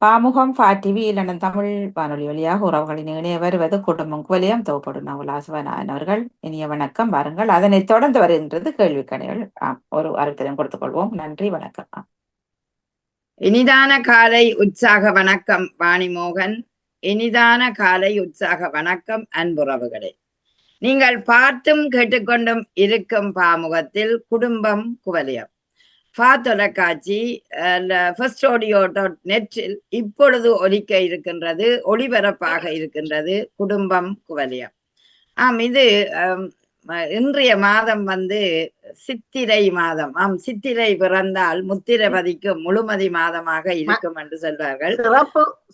Pamukam TV இல்லைன்னா தமிழ் வானொலி வழியாக உறவுகளின் இணைய வருவது குடும்பம் குவலியம் தொகுப்படும் நவலாசுவனாயன் அவர்கள் இனிய வணக்கம் வாருங்கள். அதனைத் தொடர்ந்து வருகின்றது கேள்வி கணைகள். ஒரு அறிவித்தலையும் கொடுத்துக் கொள்வோம். நன்றி, வணக்கம். இனிதான காலை உற்சாக வணக்கம் வாணிமோகன். இனிதான காலை உற்சாக வணக்கம் அன்புறவுகளே. நீங்கள் பார்த்தும் கேட்டுக்கொண்டும் இருக்கும் பாமுகத்தில் குடும்பம் குவலியம் தொலைக்காட்சி நெற்றில் இப்பொழுது ஒலிக்க இருக்கின்றது, ஒளிபரப்பாக இருக்கின்றது குடும்பம் குவலியம். இது இன்றைய மாதம் சித்திரை மாதம். சித்திரை பிறந்தால் முத்திரை பதிக்கும் முழுமதி மாதமாக இருக்கும் என்று சொல்வார்கள்.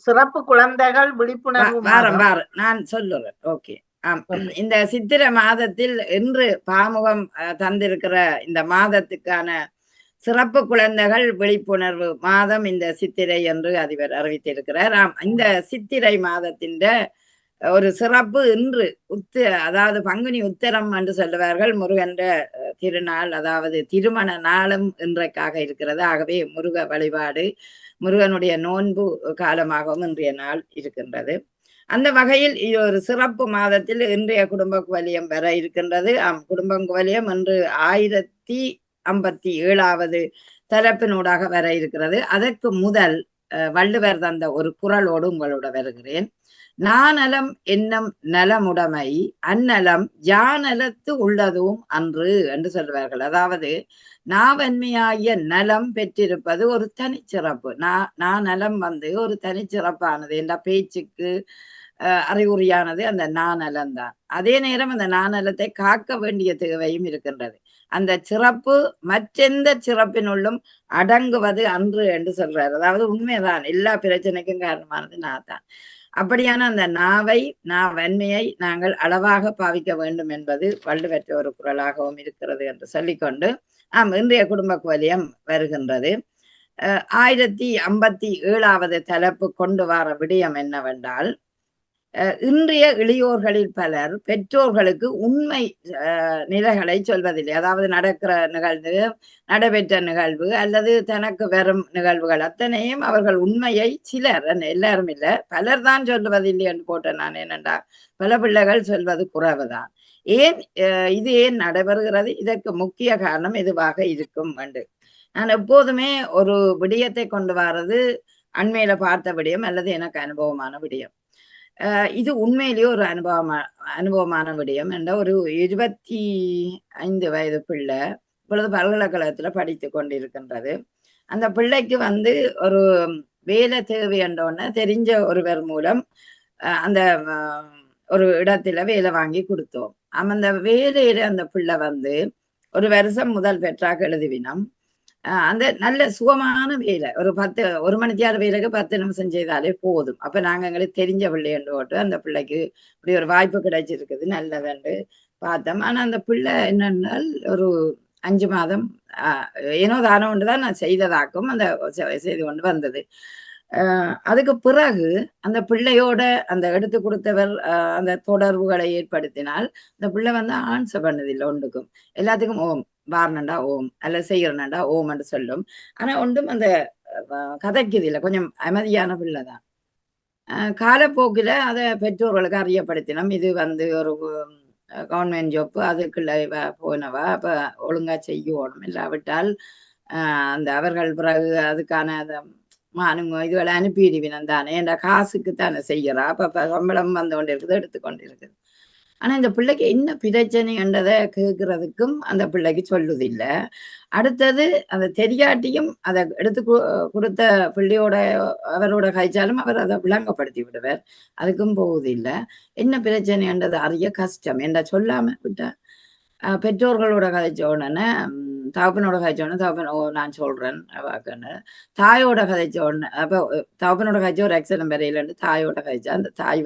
சிறப்பு குழந்தைகள் விழிப்புணர்வு வாரம் நான் சொல்லுறேன். ஓகே. இந்த சித்திரை மாதத்தில் இன்று பாமுகம் தந்திருக்கிற இந்த மாதத்துக்கான சிறப்பு குழந்தைகள் விழிப்புணர்வு மாதம் இந்த சித்திரை என்று அதிபர் அறிவித்திருக்கிறார். இந்த சித்திரை மாதத்தின் ஒரு சிறப்பு இன்று அதாவது பங்குனி உத்தரம் என்று சொல்லுவார்கள். முருகன்ற திருநாள், அதாவது திருமண நாளும் இன்றைக்காக இருக்கிறது. ஆகவே முருக வழிபாடு, முருகனுடைய நோன்பு காலமாகவும் இன்றைய நாள் இருக்கின்றது. அந்த வகையில் ஒரு சிறப்பு மாதத்தில் இன்றைய குடும்ப குவலியம் வர இருக்கின்றது. குடும்பம் குவலியம் இன்று 1057வது தரப்பினூடாக வர இருக்கிறது. அதற்கு முதல் வள்ளுவர் தந்த ஒரு குறளோடு உங்களோட வருகிறேன். நானலம் என்னும் நலமுடைமை அந்நலம் யானலத்து உள்ளதும் அன்று என்று சொல்வார்கள். அதாவது நாவன்மையாகிய நலம் பெற்றிருப்பது ஒரு தனிச்சிறப்பு. நலம் ஒரு தனிச்சிறப்பானது. என்ற பேச்சுக்கு அறிகுறியானது அந்த நாநலம் தான். அதே நேரம் அந்த நாநலத்தை காக்க வேண்டிய தேவையும் இருக்கின்றது. அந்த சிறப்பு மற்றெந்த சிறப்பினுள்ளும் அடங்குவது அன்று என்று சொல்றாரு. அதாவது உண்மைதான், எல்லா பிரச்சனைக்கும் காரணமானது தான். அப்படியான அந்த வன்மையை நாங்கள் அளவாக பாவிக்க வேண்டும் என்பது வள்ளுவற்ற ஒரு குரலாகவும் இருக்கிறது என்று சொல்லிக்கொண்டு இன்றைய குடும்ப குவலியம் வருகின்றது. 1057வது தலைப்பு கொண்டு வர விடயம் என்னவென்றால், இன்றைய இளையோர்களில் பலர் பெற்றோர்களுக்கு உண்மை நிலைகளை சொல்வதில்லை. அதாவது நடக்கிற நிகழ்வு, நடைபெற்ற நிகழ்வு அல்லது தனக்கு வரும் நிகழ்வுகள் அத்தனையும் அவர்கள் உண்மையை சிலர், எல்லாரும் இல்லை, பலர் தான் சொல்லுவதில்லை என்று போட்டேன் நான். ஏனென்றா பல பிள்ளைகள் சொல்வது குறைவுதான். இது ஏன் நடைபெறுகிறது? இதற்கு முக்கிய காரணம் எதுவாக இருக்கும் என்று நான் எப்போதுமே ஒரு விடயத்தை கொண்டு வர்றது அண்மையில பார்த்த விடயம் அல்லது எனக்கு அனுபவமான விடயம். இது உண்மையிலேயே ஒரு அனுபவமான விடயம். என்ற ஒரு 25 வயது பிள்ளை இப்பொழுது பல்கலைக்கழகத்துல படித்து கொண்டிருக்கின்றது. அந்த பிள்ளைக்கு ஒரு வேலை தேவை என்றோன்னு தெரிஞ்ச ஒருவர் மூலம் அந்த ஒரு இடத்துல வேலை வாங்கி கொடுத்தோம். அந்த வேலையில அந்த பிள்ளை ஒரு வருஷம் முதல் பெற்றாக எழுதுவினம். அந்த நல்ல சுகமான வேலை, ஒரு மணித்தியார் வேலைக்கு 10 நிமிஷம் செய்தாலே போதும். அப்ப நாங்க எங்களுக்கு தெரிஞ்ச பிள்ளைன்னு போட்டு அந்த பிள்ளைக்கு இப்படி ஒரு வாய்ப்பு கிடைச்சிருக்குது, நல்லதுண்டு பார்த்தோம். ஆனா அந்த பிள்ளை என்னென்னால் ஒரு 5 மாதம் ஏனோ தானோ ஒன்றுதான் நான் செய்ததாக்கும் அந்த செய்து கொண்டு வந்தது. அதுக்கு பிறகு அந்த பிள்ளையோட அந்த எடுத்து கொடுத்தவர் அந்த தொடர்புகளை ஏற்படுத்தினால் அந்த பிள்ளை ஆன்சர் பண்ணதில்லை ஒன்றுக்கும். எல்லாத்துக்கும் ஓம் வாரணண்டா ஓம் அல்ல செய்யறனண்டா ஓம் என்று சொல்லும். ஆனா ஒன்றும் அந்த கதைக்குது இல்லை, கொஞ்சம் அமைதியான பிள்ளைதான். காலப்போக்கில அதை பெற்றோர்களுக்கு அறியப்படுத்தினோம். இது ஒரு கவர்மெண்ட் ஜாப், அதுக்குள்ள போனவா அப்ப ஒழுங்கா செய்யணும், இல்லாவிட்டால் அந்த அவர்கள் பிறகு அதுக்கான இதுகளை அனுப்பிடுவினம் தானே, என்ற காசுக்கு தானே செய்யறா. அப்ப சம்பளம் வந்து கொண்டு இருக்குது, எடுத்துக்கொண்டு இருக்குது. ஆனா இந்த பிள்ளைக்கு என்ன பிரச்சனை என்றதை கேட்கறதுக்கும் அந்த பிள்ளைக்கு சொல்லுதில்லை. அடுத்தது அந்த தெரியாட்டியும் அதை எடுத்து கொடுத்த பிள்ளையோட அவரோட கழிச்சாலும் அவர் அதை விளங்கப்படுத்தி விடுவார். அதுக்கும் போவதில்லை. என்ன பிரச்சனை என்றதை அறிய கஷ்டம் என்ற சொல்லாம விட்ட பெற்றோர்களோட கதைச்ச உடனே தகப்பனோட கதைச்ச உடனே தகப்பன் ஓ நான் சொல்றேன் வாக்குன்னு தாயோட கதைச்ச உடனே அப்ப தகப்பனோட கதைச்ச ஒரு எக்ஸலம் வரையிலன்னு தாயோட கதைச்சா அந்த தாய்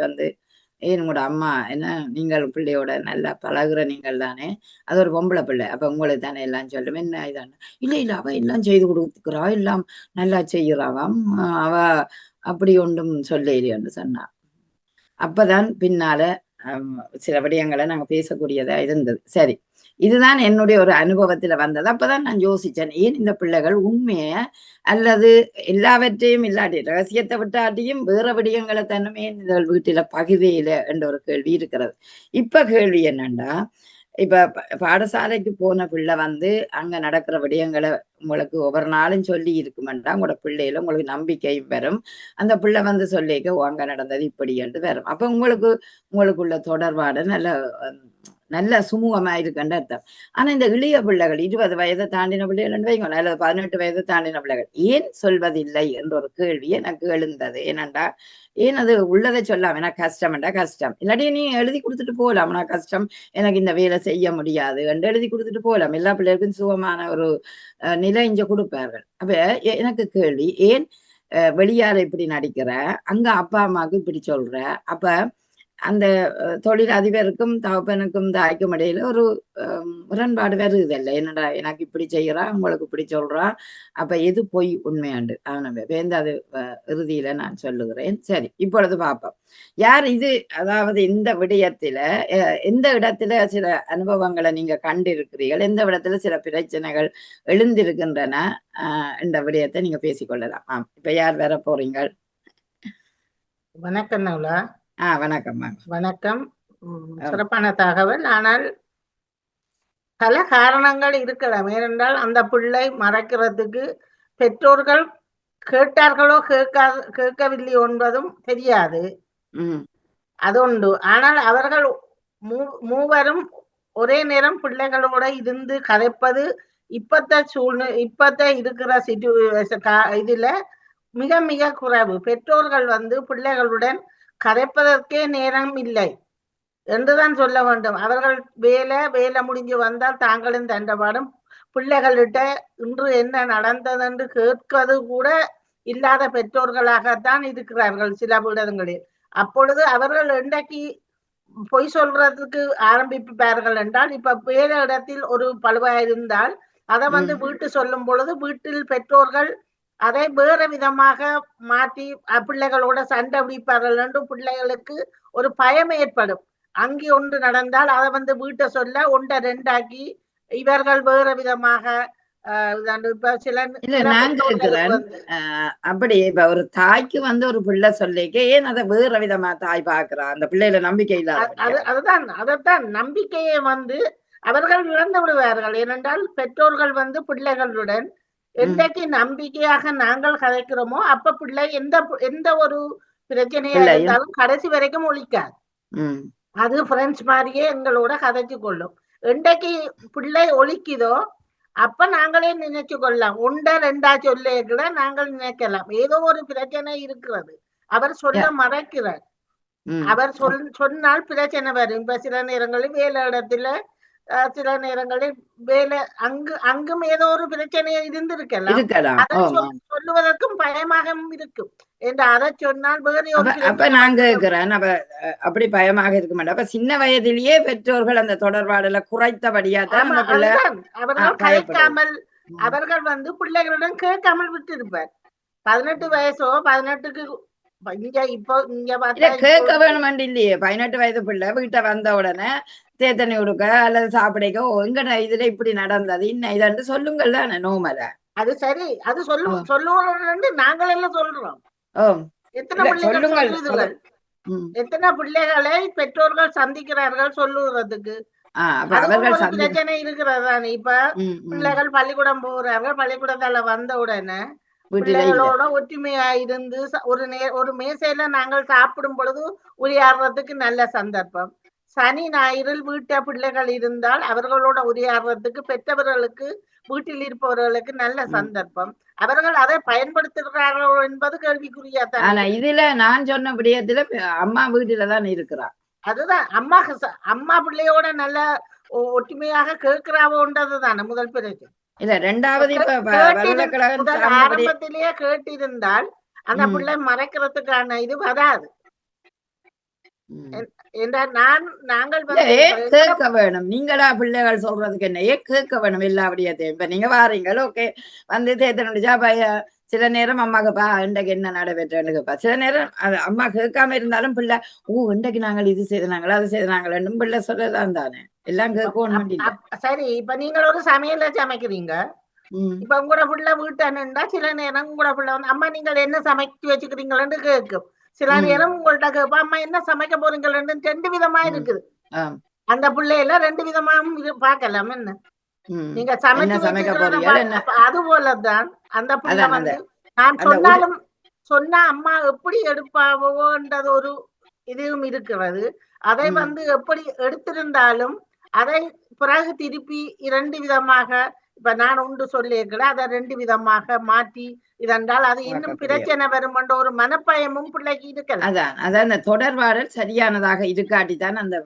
உங்களோட அம்மா என்ன நீங்கள் பிள்ளையோட நல்லா பழகுற நீங்கள் தானே, அது ஒரு பொம்பளை பிள்ளை, அப்ப உங்களுக்கு தானே எல்லாம் சொல்லும். என்ன இதான இல்லை அவ எல்லாம் செய்து கொடுக்குறா, எல்லாம் நல்லா செய்யறாவாம், அவ அப்படி ஒன்றும் சொல்லேன்னு சொன்னா. அப்பதான் பின்னால சில விடயங்களை நாங்க பேசக்கூடியதா இருந்தது. சரி, இதுதான் என்னுடைய ஒரு அனுபவத்துல வந்தது. அப்பதான் நான் யோசிச்சேன், ஏன் இந்த பிள்ளைகள் உண்மைய அல்லது எல்லாவற்றையும் இல்லாட்டி ரகசியத்தை விட்டாட்டியும் வேற விடயங்களை தன்னுமே இந்த வீட்டில பகுதியில என்ற ஒரு கேள்வி இருக்கிறது. இப்ப கேள்வி என்னன்னா, இப்ப பாடசாலைக்கு போன பிள்ளை வந்து அங்க நடக்கிற விடயங்களை உங்களுக்கு ஒவ்வொரு நாளும் சொல்லி இருக்குமெண்டா உங்களோட பிள்ளையில உங்களுக்கு நம்பிக்கை வரும். அந்த பிள்ளை வந்து சொல்லிக்க அங்க நடந்தது இப்படி என்று வரும். அப்ப உங்களுக்குள்ள தொடர்பாடு நல்ல சுமூகமா இருக்குன்ற அர்த்தம். ஆனா இந்த இளைய பிள்ளைகள் 20 வயதை தாண்டின பிள்ளைகள் வைங்க, அல்லது 18 வயதை தாண்டின பிள்ளைகள் ஏன் சொல்வதில்லை என்ற ஒரு கேள்வி எனக்கு எழுந்தது. ஏனண்டா ஏன் அது உள்ளதை சொல்லாம், எனக்கு கஷ்டம்டா கஷ்டம், இல்லாட்டி நீ எழுதி கொடுத்துட்டு போகலாம், நான் கஷ்டம் எனக்கு இந்த வேலை செய்ய முடியாது என்று எழுதி கொடுத்துட்டு போகலாம். எல்லா பிள்ளைகளுக்கும் சுகமான ஒரு நிலை இங்க கொடுப்பார்கள். அப்ப எனக்கு கேள்வி, ஏன் வெளியால இப்படி நடிக்கிற, அங்க அப்பா அம்மாவுக்கு இப்படி சொல்ற, அப்ப அந்த தொழில் அதிபருக்கும் தகப்பனுக்கும் தாய்க்கும் இடையில ஒரு முரண்பாடு வருது இல்லை, என்னடா எனக்கு இப்படி செய்யறா உங்களுக்கு இப்படி சொல்றா, அப்ப எது பொய் உண்மையாண்டு அவனை வேந்தாது இறுதியில நான் சொல்லுகிறேன். சரி, இப்பொழுது பார்ப்போம் யார் இது. அதாவது இந்த விடயத்துல எந்த இடத்துல சில அனுபவங்களை நீங்க கண்டிருக்கிறீர்கள், எந்த இடத்துல சில பிரச்சனைகள் எழுந்திருக்கின்றன, இந்த விடயத்தை நீங்க பேசிக்கொள்ளலாம். இப்ப யார் வர போறீங்க? வணக்கம் நவுலா. வணக்கம். வணக்கம். சிறப்பான தகவல். ஆனால் பல காரணங்கள் இருக்கலாம். ஏனென்றால் அந்த பிள்ளை மறைக்கிறதுக்கு பெற்றோர்கள் கேட்டார்களோ கேட்கவில்லை என்பதும் தெரியாது, அது உண்டு. ஆனால் அவர்கள் மூவரும் ஒரே நேரம் பிள்ளைகளோட இருந்து கதைப்பது இப்பத்த இருக்கிற இதுல மிக மிக குறைவு. பெற்றோர்கள் வந்து பிள்ளைகளுடன் கதைப்பதற்கே நேரம் இல்லை என்றுதான் சொல்ல வேண்டும். அவர்கள் வேலை முடிஞ்சு வந்தால் தாங்களும் தண்டபாடும் பிள்ளைகள்கிட்ட இன்று என்ன நடந்தது என்று கேட்கிறது கூட இல்லாத பெற்றோர்களாகத்தான் இருக்கிறார்கள் சில இடங்களில். அப்பொழுது அவர்கள் இன்றைக்கு பொய் சொல்றதுக்கு ஆரம்பிப்பார்கள் என்றால், இப்ப வேற இடத்தில் ஒரு பழுவா இருந்தால் அதை வந்து வீட்டு சொல்லும் பொழுது வீட்டில் பெற்றோர்கள் அதை வேற விதமாக மாற்றி பிள்ளைகளோட சண்டை பிடிப்பார்கள் என்று பிள்ளைகளுக்கு ஒரு பயம் ஏற்படும். அங்கே ஒன்று நடந்தால் அதை வந்து வீட்டை சொல்ல ஒன்றை ரெண்டாக்கி இவர்கள் வேற விதமாக அப்படி இப்ப ஒரு தாய்க்கு வந்து ஒரு பிள்ளை சொல்லிக்க ஏன் அதை வேற விதமா தாய் பாக்குறா, அந்த பிள்ளையில நம்பிக்கை இல்லாத அதைத்தான் நம்பிக்கையை வந்து அவர்கள் இழந்து விடுவார்கள். ஏனென்றால் பெற்றோர்கள் வந்து பிள்ளைகளுடன் என்றைக்கு நம்பிக்கையாக நாங்கள் கதைக்கிறோமோ அப்ப பிள்ளை எந்த ஒரு பிரச்சனையா இருந்தாலும் கடைசி வரைக்கும் ஒழிக்காது. அது பிரெண்ட்ஸ் மாதிரியே எங்களோட கதைச்சு கொள்ளும். என்றைக்கு பிள்ளை ஒழிக்குதோ அப்ப நாங்களே நினைச்சு கொள்ளலாம். ஒன்றா ரெண்டா சொல்ல நாங்கள் நினைக்கலாம் ஏதோ ஒரு பிரச்சனை இருக்கிறது, அவர் சொல்ல மறைக்கிறார். அவர் சொன்னால் பிரச்சனை வரும். இப்ப சில நேரங்களில் வேலை இடத்துல சில நேரங்களில் வேலை அங்கும் ஏதோ ஒரு பிரச்சனையை இருந்திருக்கலாம். அதை சொல்லுவதற்கும் பயமாகவும் இருக்கும் என்று அதை சொன்னால் அப்ப நான் கேட்கிறேன், அப்படி பயமாக இருக்க மாட்டேன். அப்ப சின்ன வயதிலேயே பெற்றோர்கள் அந்த தொடர்பாடுல குறைத்தபடியாதான் அவர்கள் கலைக்காமல் அவர்கள் வந்து பிள்ளைகளுடன் கேட்காமல் விட்டு இருப்பார். 18 வயசோ 18க்கு கேட்க வேணும் இல்லையே. 18 வயது பிள்ளை வீட்டை வந்த உடனே தேத்தனி கொடுக்க அல்லது சாப்பிடைக்க எங்க இதுல இப்படி நடந்தது இன்னும் இதாண்டு சொல்லுங்கள் தானே நோமல. அது சரி, அது சொல்லுவோம் நாங்கள் எல்லாம் சொல்றோம். எத்தனை பிள்ளைகளை பெற்றோர்கள் சந்திக்கிறார்கள் சொல்லுறதுக்கு. பிரச்சனை இருக்கிறதானே. இப்ப பிள்ளைகள் பள்ளிக்கூடம் போகிறார்கள், பள்ளிக்கூடத்தால வந்த உடனே பிள்ளைகளோட ஒற்றுமையா இருந்து ஒரு மேசையில நாங்கள் சாப்பிடும் பொழுது உரையாடுறதுக்கு நல்ல சந்தர்ப்பம். சனி ஞாயிறில் வீட்ட பிள்ளைகள் இருந்தால் அவர்களோட உரையாடுறதுக்கு பெற்றவர்களுக்கு வீட்டில் இருப்பவர்களுக்கு நல்ல சந்தர்ப்பம். அவர்கள் அதை பயன்படுத்துகிறார்களோ என்பது கேள்விக்குரியாதான். ஆனா இதுல நான் சொன்ன விடயத்துல அம்மா வீட்டுலதான் இருக்கிறார். அதுதான் அம்மா பிள்ளையோட நல்ல ஒற்றுமையாக கேட்கிறாவோன்றது தானே முதல் பிரச்சனை. இல்ல ரெண்டாவது ஆரம்பத்திலேயே கேட்டிருந்தால் அந்த பிள்ளை மறைக்கிறதுக்கான இது வராது. நாங்கள் கேட்க வேணும். நீங்களா பிள்ளைகள் சொல்றதுக்கு என்ன கேட்க வேணும் எல்லா விடயத்தையும். இப்ப நீங்க வாரீங்கள், ஓகே வந்து தேத்தனுடிச்சா சில நேரம் அம்மா கேப்பா இன்றைக்கு என்ன நடைபெற்றேன்னு கேப்பா. சில நேரம் அது அம்மா கேட்காம இருந்தாலும் பிள்ளை இன்றைக்கு நாங்கள் இது செய்தாங்களா அது செய்தாங்களேன்னு பிள்ளை சொல்லலாம் தானே. எல்லாம் கேட்கணும் இல்ல. சரி, இப்ப நீங்கள் ஒரு சமையல சமைக்கிறீங்க. இப்ப உங்களோட புள்ள வீட்டுண்டா சில நேரம் உங்களோட புள்ள வந்து அம்மா நீங்கள் என்ன சமைச்சு வச்சுக்கிறீங்களன்னு கேட்கும். சில நேரம் உங்கள்ட்ட கேட்பா அம்மா என்ன சமைக்க போறீங்களன்னு 2 விதமா இருக்குது. அந்த பிள்ளையில 2 விதமாவும் பார்க்கலாம். என்ன நீங்க சமைக்க போறீங்க அது போலதான் அந்த பிள்ளை வந்து நான் சொன்னாலும் சொன்னா அம்மா எப்படி எடுப்பாவோன்றது ஒரு இதுவும் இருக்கிறது. அதை வந்து எப்படி எடுத்திருந்தாலும் அதை பிறகு திருப்பி 2 விதமாக இப்ப நான் ஒன்று சொல்லியிருக்கல அதை 2 விதமாக மாற்றி இதென்றால் அது இன்னும் பிரச்சனை வரும் என்ற ஒரு மனப்பயமும் பிள்ளைக்கு இருக்கலாம். அதான் அந்த தொடர்பாடல் சரியானதாக இருக்காட்டிதான் அந்த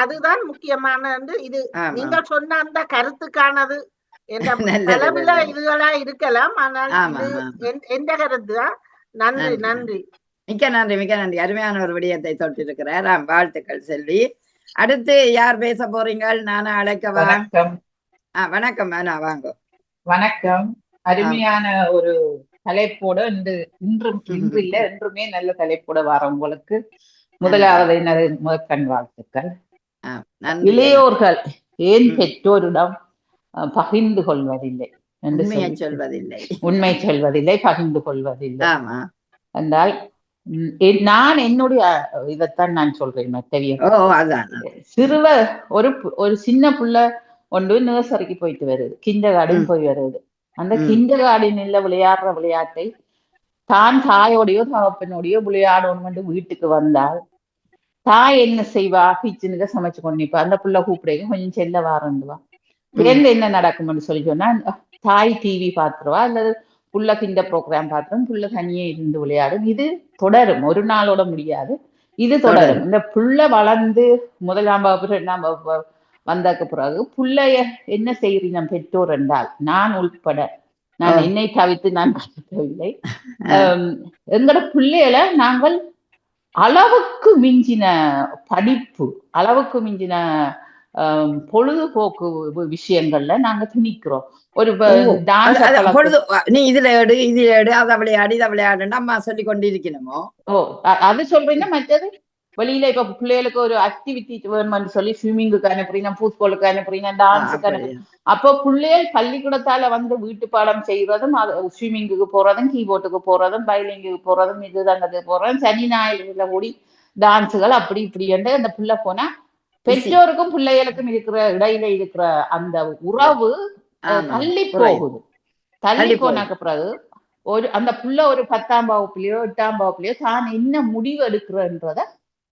அதுதான் முக்கியமான இது. நீங்கள் சொன்ன அந்த கருத்துக்கானது பலவில இதுகளா இருக்கலாம். ஆனால் எந்த கருத்து தான். நன்றி நன்றி மிக்க நன்றி மிக்க நன்றி. அருமையான ஒரு விடயத்தை தொட்டிருக்கிறார். வாழ்த்துக்கள் செல்வி. அடுத்து யார் பேச போறீங்க? நானும் அழைக்கவா? வணக்கம். வாங்க. வணக்கம். அருமையான ஒரு தலைப்போட இன்று இல்ல என்றுமே நல்ல தலைப்போட வர உங்களுக்கு முதலாவது முதற்கண் வாழ்த்துக்கள். இளையோர்கள் ஏன் பெற்றோரிடம் பகிர்ந்து கொள்வதில்லை என்று உண்மை சொல்வதில்லை பகிர்ந்து கொள்வதில்லை என்றால் நான் என்னுடைய இதைத்தான் நான் சொல்றேன். சிறுவர் ஒரு சின்ன புள்ள ஒன்று நர்சரிக்கு போயிட்டு வருது, கிண்டர் கார்டன் போய் வருது. அந்த கிண்டர் கார்டனில் விளையாடுற விளையாட்டை தான் தாயோடையோ தகப்பனோடையோ விளையாடணும் வீட்டுக்கு வந்தால் தாய் என்ன செய்வா? கிச்சனுக்கு சமைச்சு கொண்டு நிற்பா. அந்த புள்ள கூப்பிடுங்க கொஞ்சம் செல்ல வாரண்டுவா. பிறந்து என்ன நடக்கும்னு சொல்லி சொன்னா தாய் டிவி பாத்துருவா அல்லது புள்ள கிண்ட ப்ரோக்ராம் பாத்துரும், புள்ள தனியே இருந்து விளையாடும். இது தொடரும், ஒரு நாளோட முடியாது, இது தொடரும். இந்த புள்ள வளர்ந்து 1ஆம் வகுப்பு 2ஆம் வகுப்பு வந்ததுக்கு பிறகு புள்ளைய என்ன செய்கிறீங்க பெற்றோர் என்றால் நான் உட்பட நான் என்னை தவிர்த்து நான் பார்க்கவில்லை. எங்களோட பிள்ளைகளை நாங்கள் அளவுக்கு மிஞ்சின படிப்பு அளவுக்கு மிஞ்சின பொழுதுபோக்கு விஷயங்கள்ல நாங்க திணிக்கிறோம். ஒரு நீ இதுல எடு அதை விளையாடு இதை விளையாடுன்னு அம்மா சொல்லி கொண்டிருக்கணுமோ? அது சொல்றீங்கன்னா மற்றது வெளியில இப்ப பிள்ளைகளுக்கு ஒரு ஆக்டிவிட்டி வேணும்னு சொல்லி ஸ்விம்மிங்குக்கு அனுப்புறீங்க, ஃபுட்பாலுக்கு அனுப்புறீங்க, டான்ஸுக்கு அனுப்புறீங்க. அப்போ பிள்ளைகள் பள்ளிக்கூடத்தால வந்து வீட்டு பாடம் செய்யறதும் ஸ்விம்மிங்குக்கு போறதும் கீபோர்டுக்கு போறதும் வயலிங்குக்கு போறதும் இதுதாங்க போறதும் சனி ஞாயிறுல கூடி டான்ஸுகள் அப்படி இப்படி என்று அந்த பிள்ளை போனா பெற்றோருக்கும் பிள்ளைகளுக்கும் இருக்கிற இடையில இருக்கிற அந்த உறவு தள்ளி போகுது. தள்ளி போனாக்க பிறகு அந்த புள்ள ஒரு 10ஆம் வகுப்புலயோ 8ஆம் வகுப்புலயோ தான் என்ன முடிவு எடுக்கிறன்றத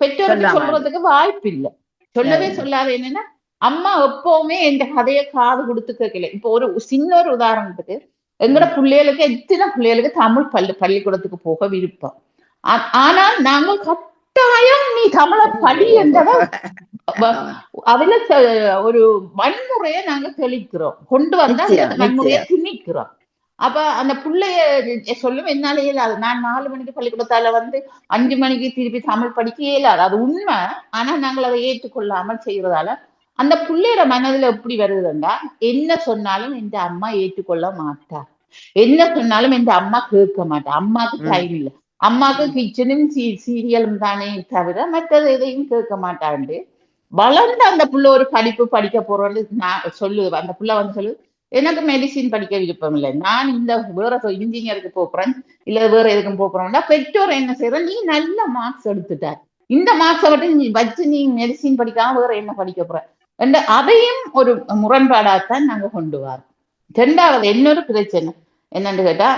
பெற்றோருக்கு சொல்றதுக்கு வாய்ப்பு இல்லை. சொல்லவே சொல்லாத. என்னன்னா அம்மா எப்பவுமே இந்த கதையை காது கொடுத்து கேட்கல. இப்போ ஒரு சின்ன ஒரு உதாரணத்துக்கு எங்கட பிள்ளைகளுக்கு எத்தனை பிள்ளைகளுக்கு தமிழ் பள்ளிக்கூடத்துக்கு போக விருப்பம். ஆனால் நாங்கள் கட்டாயம் நீ தமிழை படி என்றத அதுல ஒரு வன்முறையை நாங்க தெளிக்கிறோம், கொண்டு வந்தா வன்முறையை திணிக்கிறோம். அப்ப அந்த பிள்ளைய சொல்லும் என்னால இயலாது. நான் 4 மணிக்கு பள்ளிக்கூடத்தால வந்து 5 மணிக்கு திருப்பி தமிழ் படிக்க இயலாது, அது உண்மை. ஆனா நாங்கள் அதை ஏற்றுக்கொள்ளாமல் செய்யறதால அந்த பிள்ளையோட மனதுல எப்படி வருதுன்னா என்ன சொன்னாலும் எந்த அம்மா ஏற்றுக்கொள்ள மாட்டா, என்ன சொன்னாலும் எந்த அம்மா கேட்க மாட்டா, அம்மாவுக்கு டைம் இல்லை, அம்மாவுக்கு கிச்சனும் சீரியலும் தானே தவிர மற்றது எதையும் கேட்க மாட்டாண்டு வளர்ந்து அந்த புள்ள ஒரு படிப்பு படிக்க போறோன்னு நான் சொல்லுது. அந்த புள்ள வந்து சொல்லு எனக்கு மெடிசின் படிக்க விருப்பம் இல்லை, நான் இந்த வேற இன்ஜினியருக்கு போறேன் இல்ல வேற எதுக்கும் போறேன்னா பெற்றோர் என்ன செய்யற, நீ நல்ல மார்க்ஸ் எடுத்துட்டார், இந்த மார்க்ஸை மட்டும் நீ வச்சு நீ மெடிசின் படிக்காம வேற என்ன படிக்க போற என்று அதையும் ஒரு முரண்பாடாத்தான் நாங்க கொண்டு வரோம். 2வது இன்னொரு பிரச்சனை என்னன்னு கேட்டா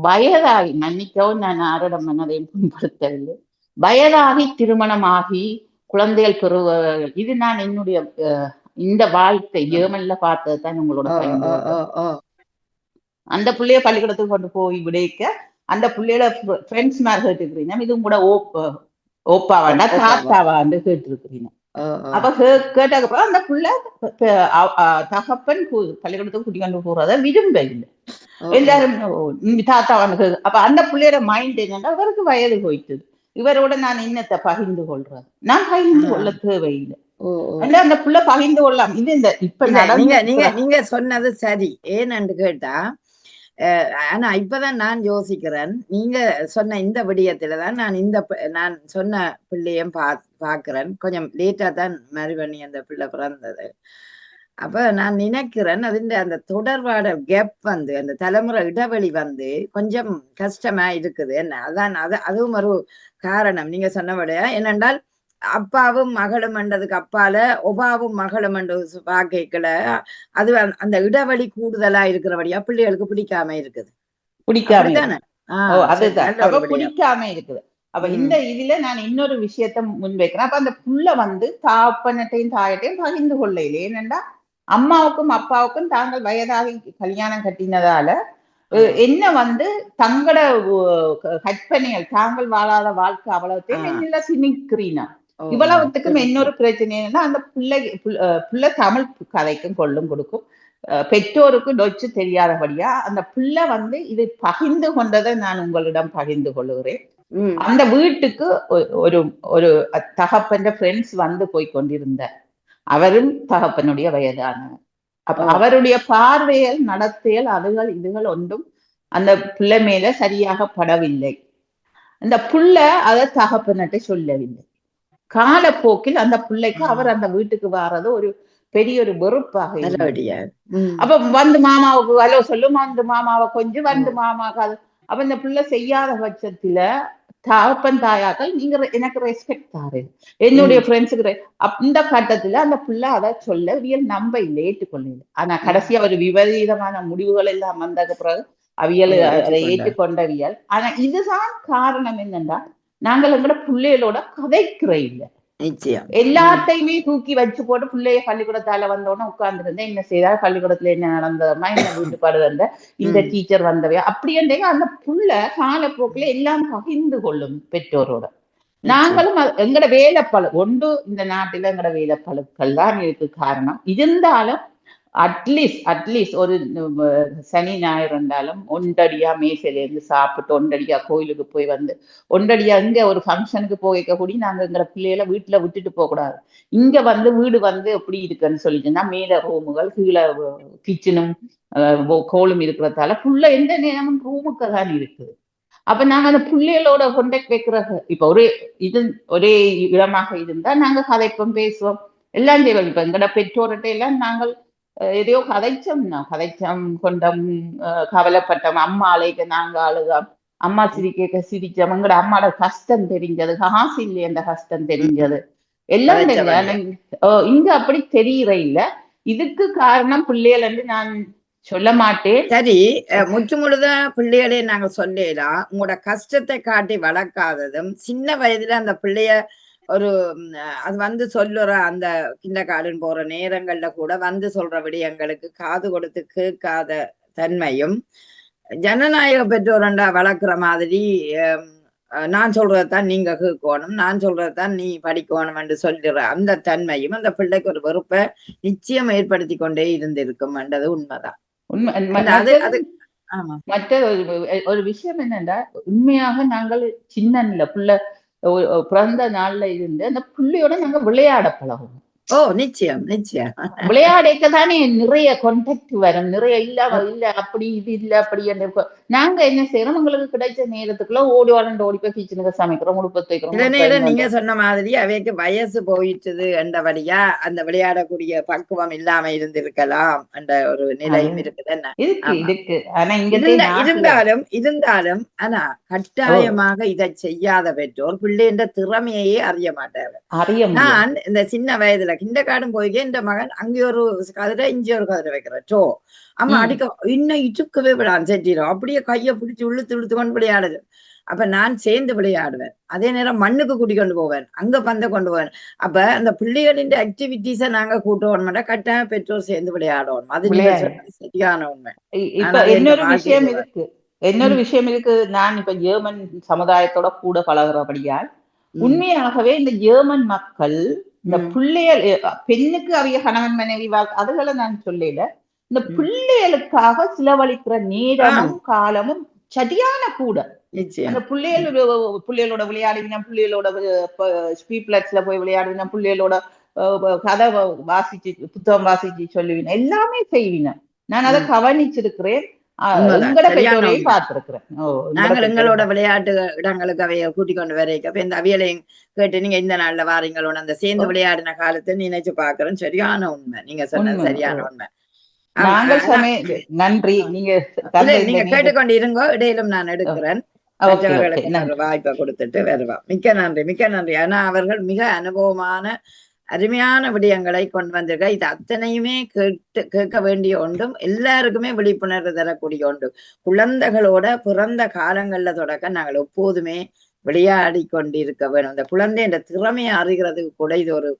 வயதாகி, மன்னிக்கவும் நான் ஆரிடம் மனதையும் புண்படுத்தவில்லை, வயதாகி திருமணமாகி குழந்தைகள் பெறுவர்கள். இது நான் என்னுடைய இந்த வாழ்க்கை ஜெர்மன்ல பார்த்ததுதான் உங்களோட பயன்பு. அந்த பிள்ளைய பள்ளிக்கூடத்துக்கு கொண்டு போய் விடைக்க அந்த பிள்ளையோட ஃப்ரெண்ட்ஸ் மாதிரி கேட்டுருக்கிறீங்க, இது கூட ஓப்பாவாண்டா தாத்தாவாண்டு கேட்டுருக்கிறீங்க. அப்ப கேட்டதுக்கப்புறம் அந்த பிள்ளை தகப்பன் பள்ளிக்கூடத்துக்கு கூட்டி கொண்டு போறத விரும்ப இல்லை, எல்லாரும் தாத்தாவாண்டு. அப்ப அந்த பிள்ளையோட மைண்ட் என்னன்னா இவருக்கு வயது போயிட்டுது, இவரோட நான் என்னத்தை பகிர்ந்து கொள்றது, நான் பகிர்ந்து கொள்ள தேவையில்லை, அந்த புள்ள பகிர்ந்து கொள்ளலாம். இது இந்த இப்ப நீங்க சொன்னது சரி. ஏன்னு கேட்டா ஆனா இப்பதான் நான் யோசிக்கிறேன், நீங்க சொன்ன இந்த விடயத்துலதான் நான் சொன்ன பிள்ளையும் பாக்குறேன். கொஞ்சம் லேட்டா தான் மறுபணி அந்த பிள்ளை பிறந்தது. அப்ப நான் நினைக்கிறேன் அந்த தொடர்பாட கேப் அந்த தலைமுறை இடைவெளி கொஞ்சம் கஷ்டமா இருக்குது. என்ன அதான் அதுவும் ஒரு காரணம் நீங்க சொன்னபடியா. என்னென்றால் அப்பாவும் மகளும் என்றதுக்கு அப்பால ஒபாவும் மகளும் என்று வாக்கைகளை அது அந்த இடைவெளி கூடுதலா இருக்கிறபடியா பிள்ளைகளுக்கு பிடிக்காம இருக்குது. பிடிக்காம அதுதான் அப்ப பிடிக்காம இருக்குது. அப்ப இந்த இதுல நான் இன்னொரு விஷயத்த முன்வைக்கிறேன். அப்ப அந்த புள்ள தாப்பனட்டையும் தாயட்டையும் பகிர்ந்து கொள்ளையில. ஏனென்றா அம்மாவுக்கும் அப்பாவுக்கும் தாங்கள் வயதாகி கல்யாணம் கட்டினதால என்ன தங்கட கற்பனைகள் தாங்கள் வாழாத வாழ்க்கை அவ்வளவுத்தையும் என்னில திணிக்கிறீனா. இவ்வளவுத்துக்கும் இன்னொரு பிரச்சனை என்னன்னா அந்த பிள்ளை தமிழ் கதைக்கும் கொள்ளும் கொடுக்கும். பெற்றோருக்கு டொச்சு தெரியாதபடியா அந்த பிள்ளை இது பகிர்ந்து கொண்டதை நான் உங்களிடம் பகிர்ந்து கொள்ளுகிறேன். அந்த வீட்டுக்கு ஒரு ஒரு தகப்பன் ஃப்ரெண்ட்ஸ் போய் கொண்டிருந்தார். அவரும் தகப்பனுடைய வயதான. அப்ப அவருடைய பார்வையல் நடத்தையல் இதுகள் ஒன்றும் அந்த பிள்ளை மேல சரியாக படவில்லை. அந்த புள்ள அதை தகப்பன்கிட்ட சொல்லவில்லை. காலப்போக்கில் அந்த பிள்ளைக்கு அவர் அந்த வீட்டுக்கு வர்றது ஒரு பெரிய ஒரு வெறுப்பாக. அப்ப மாமாவுக்கு அலோ சொல்லும், மாமாவை கொஞ்சம் மாமாவுக்கு அப்ப இந்த பிள்ளை செய்யாத பட்சத்துல தகப்பன் தாயாக்கள் நீங்க எனக்கு ரெஸ்பெக்ட் தாரு என்னுடைய ஃப்ரெண்ட்ஸுக்கு இந்த கட்டத்துல அந்த பிள்ளை அதை சொல்ல நம்ப இல்லை, ஏற்றுக்கொள்ள. ஆனா கடைசியா ஒரு விபரீதமான முடிவுகள் எல்லாம் வந்தது பிறகு அவியல் அதை ஏற்றுக்கொண்டவியல். ஆனா இதுதான் காரணம் என்னன்னா நாங்கள் எங்களோட பிள்ளைகளோட கதைக்கிற இல்லை. எல்லாத்தையுமே தூக்கி வச்சு போட்டு பிள்ளைய பள்ளிக்கூடத்தால வந்தோடனே உட்கார்ந்துருந்தேன். என்ன செய்தால் பள்ளிக்கூடத்துல என்ன நடந்ததுமா, என்ன வீட்டுப்பாடு வந்த இந்த டீச்சர் வந்தவையா அப்படியே அந்த புள்ள காலப்போக்கில எல்லாம் பகிர்ந்து கொள்ளும் பெற்றோரோட. நாங்களும் எங்கட வேலைப்பழு ஒன்று இந்த நாட்டில எங்கட வேலைப்பழுக்கள் தான் இருக்கு காரணம். இருந்தாலும் அட்லீஸ்ட் ஒரு சனி ஞாயிறு இருந்தாலும் ஒன்றடியா மேசையில இருந்து சாப்பிட்டு ஒன்றடியா கோயிலுக்கு போய் ஒன்றடியா இங்க ஒரு ஃபங்க்ஷனுக்கு போய்க்க கூடி நாங்க எங்களை பிள்ளைகளை வீட்டுல விட்டுட்டு போக கூடாது. இங்க வீடு எப்படி இருக்குன்னு சொல்லிட்டுன்னா மேல ரூமுகள் கீழே கிச்சனும் கோலும் இருக்கிறதால புள்ள எந்த நேரமும் ரூமுக்கு தான் இருக்குது. அப்ப நாங்க அந்த பிள்ளைகளோட கான்டாக்ட் வைக்கிறது இப்ப ஒரே இடமாக இருந்தா நாங்க கதைப்போம், பேசுவோம், எல்லாம் செய்வோம். இப்ப எங்கட பெற்றோர்கிட்ட எல்லாம் நாங்கள் எதையோ கதைச்சம் கொண்டம், கவலைப்பட்டோம், அம்மா அழைக்க நாங்க அழுதோம், அம்மா சிரிக்க சிரிச்சோம், எங்கட அம்மாவோட கஷ்டம் தெரிஞ்சது, காசு இல்லை என்ற கஷ்டம் தெரிஞ்சது, எல்லாம் தெரிஞ்சது. இங்க அப்படி தெரியற இல்ல. இதுக்கு காரணம் பிள்ளைகள் என்று நான் சொல்ல மாட்டேன். சரி, முற்று முழுத பிள்ளைகளே நாங்க சொல்லலாம். உங்களோட கஷ்டத்தை காட்டி வளர்க்காததும் சின்ன வயதுல அந்த பிள்ளைய ஒரு அது சொல்லுற அந்த கிண்டர்கார்டன் போற நேரங்கள்ல கூட சொல்ற விடயங்களுக்கு காது கொடுத்து கேட்காத தன்மையும், ஜனநாயக பெற்றோரண்டா வளர்க்குற மாதிரி நான் சொல்றதுதான் நீங்க கேட்கணும், நான் சொல்றதுதான் நீ படிக்கணும் என்று சொல்லுற அந்த தன்மையும் அந்த பிள்ளைக்கு ஒரு வெறுப்பை நிச்சயம் ஏற்படுத்தி கொண்டே இருந்திருக்கும் என்றது உண்மைதான். மற்ற ஒரு விஷயம் என்னன்னா உண்மையாக நாங்கள் சின்ன பிள்ளை பிறந்த நாள்ல இருந்து அந்த பிள்ளையோட நாங்க விளையாட பழகும். நிச்சயம் விளையாடத்தானே நிறைய கான்டாக்ட் வரும், நிறைய இல்ல அப்படி இது இல்ல அப்படி. நாங்க என்ன செய்யறோம், உங்களுக்கு கிடைச்ச நேரத்துக்குள்ள ஓடி போய் கிச்சனுக்கு சமைக்கிறோம், உடுப்பத்தை வைக்கிறோம். நீங்க சொன்ன மாதிரி அவைக்கு வயசு போயிட்டது என்றபடியா அந்த விளையாடக்கூடிய பக்குவம் இல்லாம இருந்திருக்கலாம் என்ற ஒரு நிலையும் இருக்கு. ஆனா இருந்தாலும் ஆனா கட்டாயமாக இதை செய்யாத பெற்றோர் பிள்ளைன்ற திறமையே அறிய மாட்டார்கள். நான் இந்த சின்ன வயதுல கிண்டர்கார்டன் போய் இந்த மகன் அங்கே ஒரு கதிரை இங்கே ஒரு கதிரை வைக்கிறோ அம்மா அடிக்க இன்னும் இச்சுக்கவே விடாது செட்டிடும், அப்படியே கையை பிடிச்சி இழுத்து கொண்டு விளையாடுது. அப்ப நான் சேர்ந்து விளையாடுவேன், அதே நேரம் மண்ணுக்கு கூட்டி கொண்டு போவேன், அங்க பந்தை கொண்டு போவேன். அப்ப அந்த பிள்ளைகளின் ஆக்டிவிட்டிஸை நாங்க கூட்டணும் மாட்டோம், கட்டாயம் பெற்றோர் சேர்ந்து விளையாடணும். அது சரியான உண்மை. இன்னொரு விஷயம் இருக்கு. நான் இப்ப ஜெர்மன் சமுதாயத்தோட கூட பழகுறபடியால் உண்மையாகவே இந்த ஜெர்மன் மக்கள் இந்த பிள்ளைகள் பெண்ணுக்கு அவைய கணவன் மனைவி அதுகளை நான் சொல்லல, இந்த பிள்ளைகளுக்காக செலவழிக்கிற நேரமும் காலமும் சரியான கூட. அந்த பிள்ளைகளோட விளையாடினா, பிள்ளைகளோட ஸ்பீப்லட்ஸ்ல போய் விளையாடினா, பிள்ளைகளோட கதை வாசிச்சு புத்தகம் வாசிச்சு சொல்லுவீங்க, எல்லாமே செய்வீங்க. நான் அதை கவனிச்சிருக்கிறேன். உண்மைதான், எங்கட சரியான பெற்றோரையும் உண்மை. பார்த்திருக்கிறேன். நாங்கள் எங்களோட விளையாட்டு இடங்களுக்கு அவைய கூட்டிக் கொண்டு வரைக்க இப்ப இந்த அவியலையும் கேட்டு நீங்க இந்த நாள்ல வாரீங்களோன்னு அந்த சேர்ந்து விளையாடின காலத்தை நினைச்சு பாக்குறேன். சரியான உண்மை, நீங்க சொன்னது உண்மை. சரியான உண்மை. நாங்கள் நன்றி. நீங்க நீங்க கேட்டுக்கொண்டு இருங்கோ, இடையிலும் நான் எடுக்கிறேன். மற்றவர்களுக்கு ஒரு வாய்ப்பை கொடுத்துட்டு வருவோம். மிக்க நன்றி, மிக்க நன்றி. ஆனா அவர்கள் மிக அனுபவமான அருமையான விடயங்களை கொண்டு வந்திருக்க. இது அத்தனையுமே கேட்க வேண்டிய ஒன்றும் எல்லாருக்குமே விழிப்புணர்வு தரக்கூடிய ஒன்று. குழந்தைகளோட பிறந்த காலங்கள்ல தொடக்க நாங்கள் எப்போதுமே விளையாடி கொண்டிருக்க வேணும். இந்த குழந்தை என்ற திறமையை அறிகிறதுக்கு கூட இது ஒரு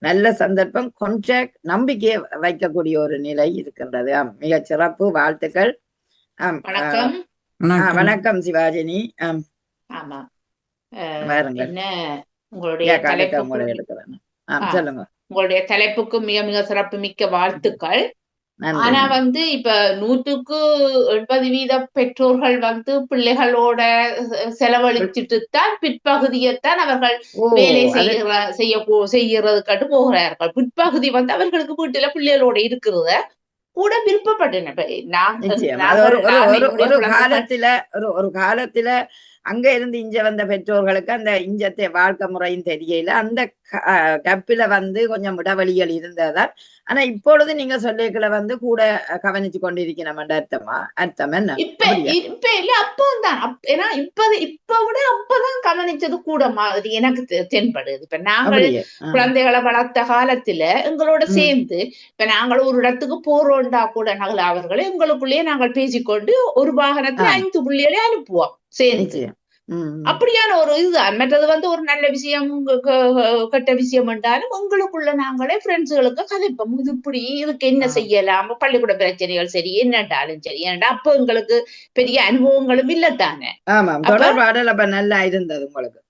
நல்ல சந்தர்ப்பம். கான்ட்ராக்ட் நம்பிக்கையை வைக்கக்கூடிய ஒரு நிலை இருக்கின்றது. மிக சிறப்பு, வாழ்த்துக்கள். வணக்கம் சிவாஜினி. ஆமா, உங்களுடைய சொல்லுங்க. உங்களுடைய தலைப்புக்கு மிக மிக சிறப்பு மிக்க வாழ்த்துக்கள். ஆனா இப்ப 100% பெற்றோர்கள் பிள்ளைகளோட செலவழிச்சிட்டு தான் பிற்பகுதியைத்தான் அவர்கள் வேலை செய்யறதுக்காட்டு போகிறார்கள். பிற்பகுதி அவர்களுக்கு வீட்டுல பிள்ளைகளோட இருக்கிறத கூட விருப்பப்பட்டேன். ஒரு காலத்துல அங்க இருந்து இங்க வந்த பெற்றோர்களுக்கு அந்த இஞ்சத்தை வாழ்க்கை முறையும் தெரியல. அந்த கப்பில கொஞ்சம் இடைவெளிகள் இருந்ததான். ஆனா இப்பொழுது நீங்க சொல்லிக்கல கூட கவனிச்சு கொண்டிருக்கணும். அர்த்தம் என்ன? இப்ப இல்ல, அப்பதான். ஏன்னா இப்ப விட அப்பதான் கவனிச்சது கூட மாதிரி எனக்கு தென்படுது. இப்ப நாங்கள் குழந்தைகளை வளர்த்த காலத்துல எங்களோட சேர்ந்து இப்ப நாங்கள் ஒரு இடத்துக்கு போறோம்டா கூட நாங்கள் அவர்களை எங்களுக்குள்ளேயே நாங்கள் பேசிக்கொண்டு ஒரு வாகனத்துல 5 பிள்ளைகளை அனுப்புவோம் சேர்ந்து. அப்படியான ஒரு இதுதான். மற்றது ஒரு நல்ல விஷயம் கெட்ட விஷயம் என்றாலும் உங்களுக்குள்ள நாங்களே ஃப்ரெண்ட்ஸுகளுக்கு கதைப்போம். இது இப்படி இதுக்கு என்ன செய்யலாம், பள்ளிக்கூட பிரச்சனைகள் சரி என்னட்டாலும் சரி. ஏன்னா அப்ப எங்களுக்கு பெரிய அனுபவங்களும் இல்லத்தானே. நல்லா இருந்தது உங்களுக்கு.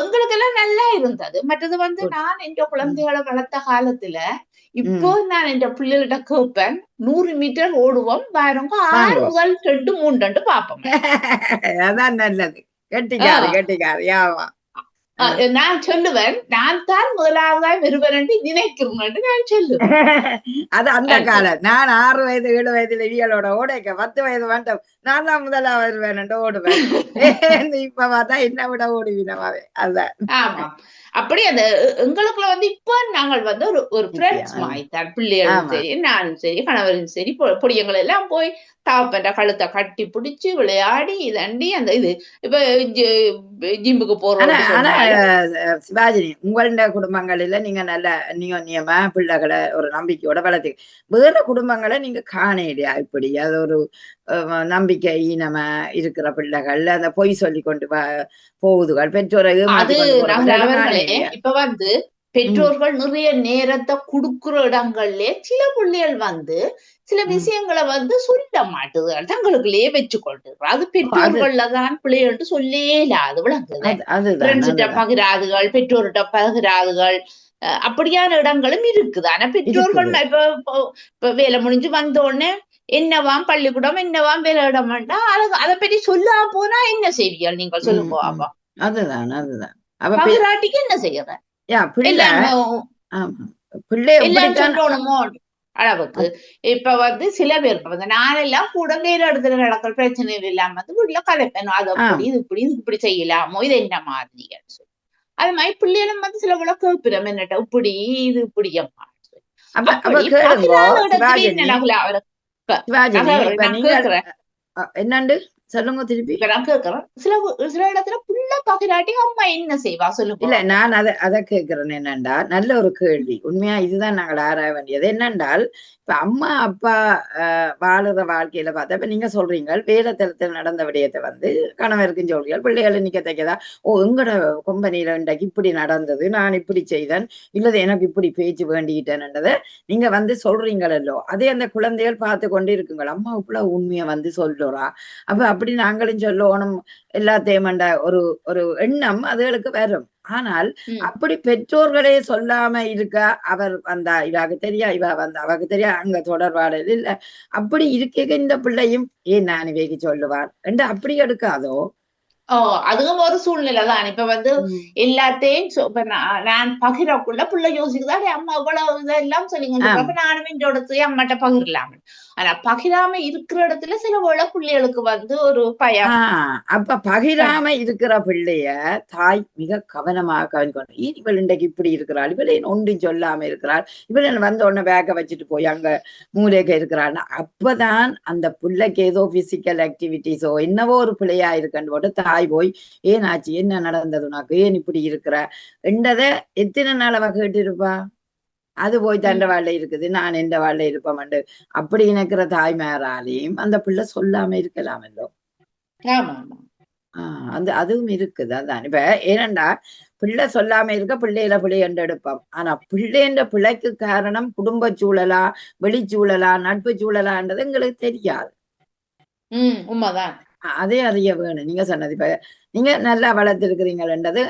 எங்களுக்கு எல்லாம் நல்லா இருந்தது. மற்றது நான் என் குழந்தைகளை வளர்த்த காலத்துல இப்போ நான் என் பிள்ளைகிட்ட கேட்பேன், 100 மீட்டர் ஓடுவோம், பாருங்க 6 முதல் 2 3 பாப்போம். அதான் நல்லது. கெட்டிக்காரு. நான் சொல்லுவேன், நான் தான் முதலாவதாய் வருவேன் என்று நினைக்கிறேன் நான் சொல்லுவேன். அது அந்த காலம். நான் 6 வயது 7 வயதுல இவியலோட ஓடைக்க 10 வயது வேண்டாம் நான் தான் முதலாவது வருவேன் என்று ஓடுவேன். இப்ப பார்த்தா என்ன விட ஓடுவீனமாவே. அதுதான். ஆமா, அப்படி அந்த எங்களுக்குள்ள இப்ப நாங்கள் ஒரு ஃப்ரெண்ட்ஸ் மாய்த்தான். பிள்ளைகளும் சரி, நானும் சரி, கணவரும் சரி, பொடியங்கள் எல்லாம் போய் தாப்பன்ற கழுத்தை கட்டி பிடிச்சு விளையாடி இதண்டி அந்த இது இப்ப ஜிம்முக்கு போறோம். சிவாஜினி, உங்களோட குடும்பங்களில நீங்க நல்ல நியமா பிள்ளைகளை ஒரு நம்பிக்கையோட வளர்த்து வேற குடும்பங்களை நீங்க காண இல்லையா? இப்படி அது ஒரு நம்பிக்கை ஈனமா இருக்கிற பிள்ளைகள் அந்த பொய் சொல்லி கொண்டு போகுதுகள் பெற்றோரை. இப்ப பெற்றோர்கள் நிறைய நேரத்தை கொடுக்குற இடங்கள்ல சில பிள்ளைகள் சில விஷயங்களை சொல்ல மாட்டுது, தங்களுக்குள்ளேயே வச்சு கொள்றது. அது பெற்றோர்கள்லதான் பிள்ளைகள்ட்டு சொல்லே இல்லாது விளங்குது. ஃப்ரெண்ட்ஸ்கிட்ட பகிராதுகள், பெற்றோர்கிட்ட பகிராதுகள், அப்படியான இடங்களும் இருக்குது. ஆனா பெற்றோர்கள் இப்ப வேலை முடிஞ்சு வந்த உடனே என்னவாம் பள்ளிக்கூடம், என்னவாம் வேலையிடம் வேண்டாம், அதை பற்றி சொல்லாம போனா என்ன செய்வீர்கள் நீங்கள் சொல்லுங்க. அப்பா அதுதான் பகிராட்டிக்கு என்ன செய்யற சொல்லணுமோ அளவுக்கு. இப்ப சில பேர் நான் எல்லாம் கூட வேற இடத்துல நடக்கிற பிரச்சனை இல்லாம வீட்டுல கதைப்பேன். அது அப்படி இது இப்படி இது இப்படி செய்யலாமோ, இது என்ன மாதிரி சொல்லி அது மாதிரி பிள்ளைகளும் சில போல கேட்பிடம் என்னட்ட இப்படி இது இப்படி அம்மா என்னண்டு சொல்லுங்க திருப்பி. நான் கேட்கிறேன், சில இடத்துல புள்ள பகிராட்டி அம்மா என்ன செய்வா சொல்லுங்க. இல்ல, நான் அதை கேட்கிறேன். என்னண்டா நல்ல ஒரு கேள்வி. உண்மையா இதுதான் நாங்கள் ஆராய வேண்டியது. என்னென்றால் இப்ப அம்மா அப்பா வாழுற வாழ்க்கையில பார்த்தா இப்ப நீங்க சொல்றீங்க வேலைத்தளத்தில் நடந்த விடயத்தை கணவருக்கும் சொல்றீர்கள், பிள்ளைகள் நிக்கத்தக்கதா எங்கட கம்பெனியில இன்றைக்கு இப்படி நடந்தது, நான் இப்படி செய்தேன், இல்லது எனக்கு இப்படி பேச்சு வேண்டிக்கிட்டேன்ன்றதை நீங்க சொல்றீங்களோ, அதே அந்த குழந்தைகள் பார்த்து கொண்டு இருக்குங்கள். அம்மா இப்படி உண்மையை சொல்லுறா, அப்ப அப்படி நாங்களும் சொல்லணும் எல்லாத்தையும் ஒரு எண்ணம் அதுகளுக்கு வரும். ஆனால் அப்படி பெற்றோர்களே சொல்லாம இருக்க அவர் வந்தா இவாக்கு தெரியா, இவா வந்தா அவக்கு தெரியா, அங்க தொடர்பாடல் இல்ல, அப்படி இருக்க இந்த பிள்ளையும் ஏன் நான் இவைக்கு சொல்லுவார் என்று அப்படி எடுக்காதோ. அதுவும் ஒரு சூழ்நிலை தான். இப்ப எல்லாத்தையும் நான் பகிரக்குள்ள பிள்ளை யோசிக்குதா, அம்மா இவ்வளவு இதெல்லாம் சொல்லிங்க நானும் என்னோட அம்மாட்ட பகிரலாம். ஆனா பகிராம இருக்கிற இடத்துல சில வேளை பிள்ளைகளுக்கு வந்து ஒரு பயம். அப்ப பகிராம இருக்கிற பிள்ளைய தாய் மிக கவனமாக கவனிக்கணும். இவள் இன்றைக்கு இப்படி இருக்கிறாள், இவளை ஒன்றும் சொல்லாம இருக்கிறாள், இவள் வந்த உடனே பேக்க வச்சுட்டு போய் அங்க மூலைக்கு இருக்கிறாள். அப்பதான் அந்த பிள்ளைக்கு ஏதோ பிசிக்கல் ஆக்டிவிட்டிஸோ என்னவோ ஒரு பிள்ளையா இருக்குன்னு போட்டு தாய் போய் ஏன் ஆச்சு, என்ன நடந்தது உனக்கு, ஏன் இப்படி இருக்கிற என்றதை எத்தனை நாள் அவ கேட்டு இருப்பா. அது போய் தண்ட வாழ்ல இருக்குது, நான் எந்த வாழ்ல இருப்பேன் அப்படி நினைக்கிற தாய்மாராலையும் அந்த பிள்ளை சொல்லாம இருக்கலாமல்லோ. அதுவும் இருக்குது. அதான் இப்ப ஏனண்டா பிள்ளை சொல்லாம இருக்க பிள்ளையில பிள்ளை எடுப்போம். ஆனா பிள்ளைன்ற பிள்ளைக்கு காரணம் குடும்ப சூழலா, வெளிச்சூழலா, நட்பு சூழலான்றது எங்களுக்கு தெரியாது. உண்மைதான். அதே அறிய வேணும். நீங்க சொன்னது இப்ப நீங்க நல்லா வளர்த்திருக்கிறீங்கன்றது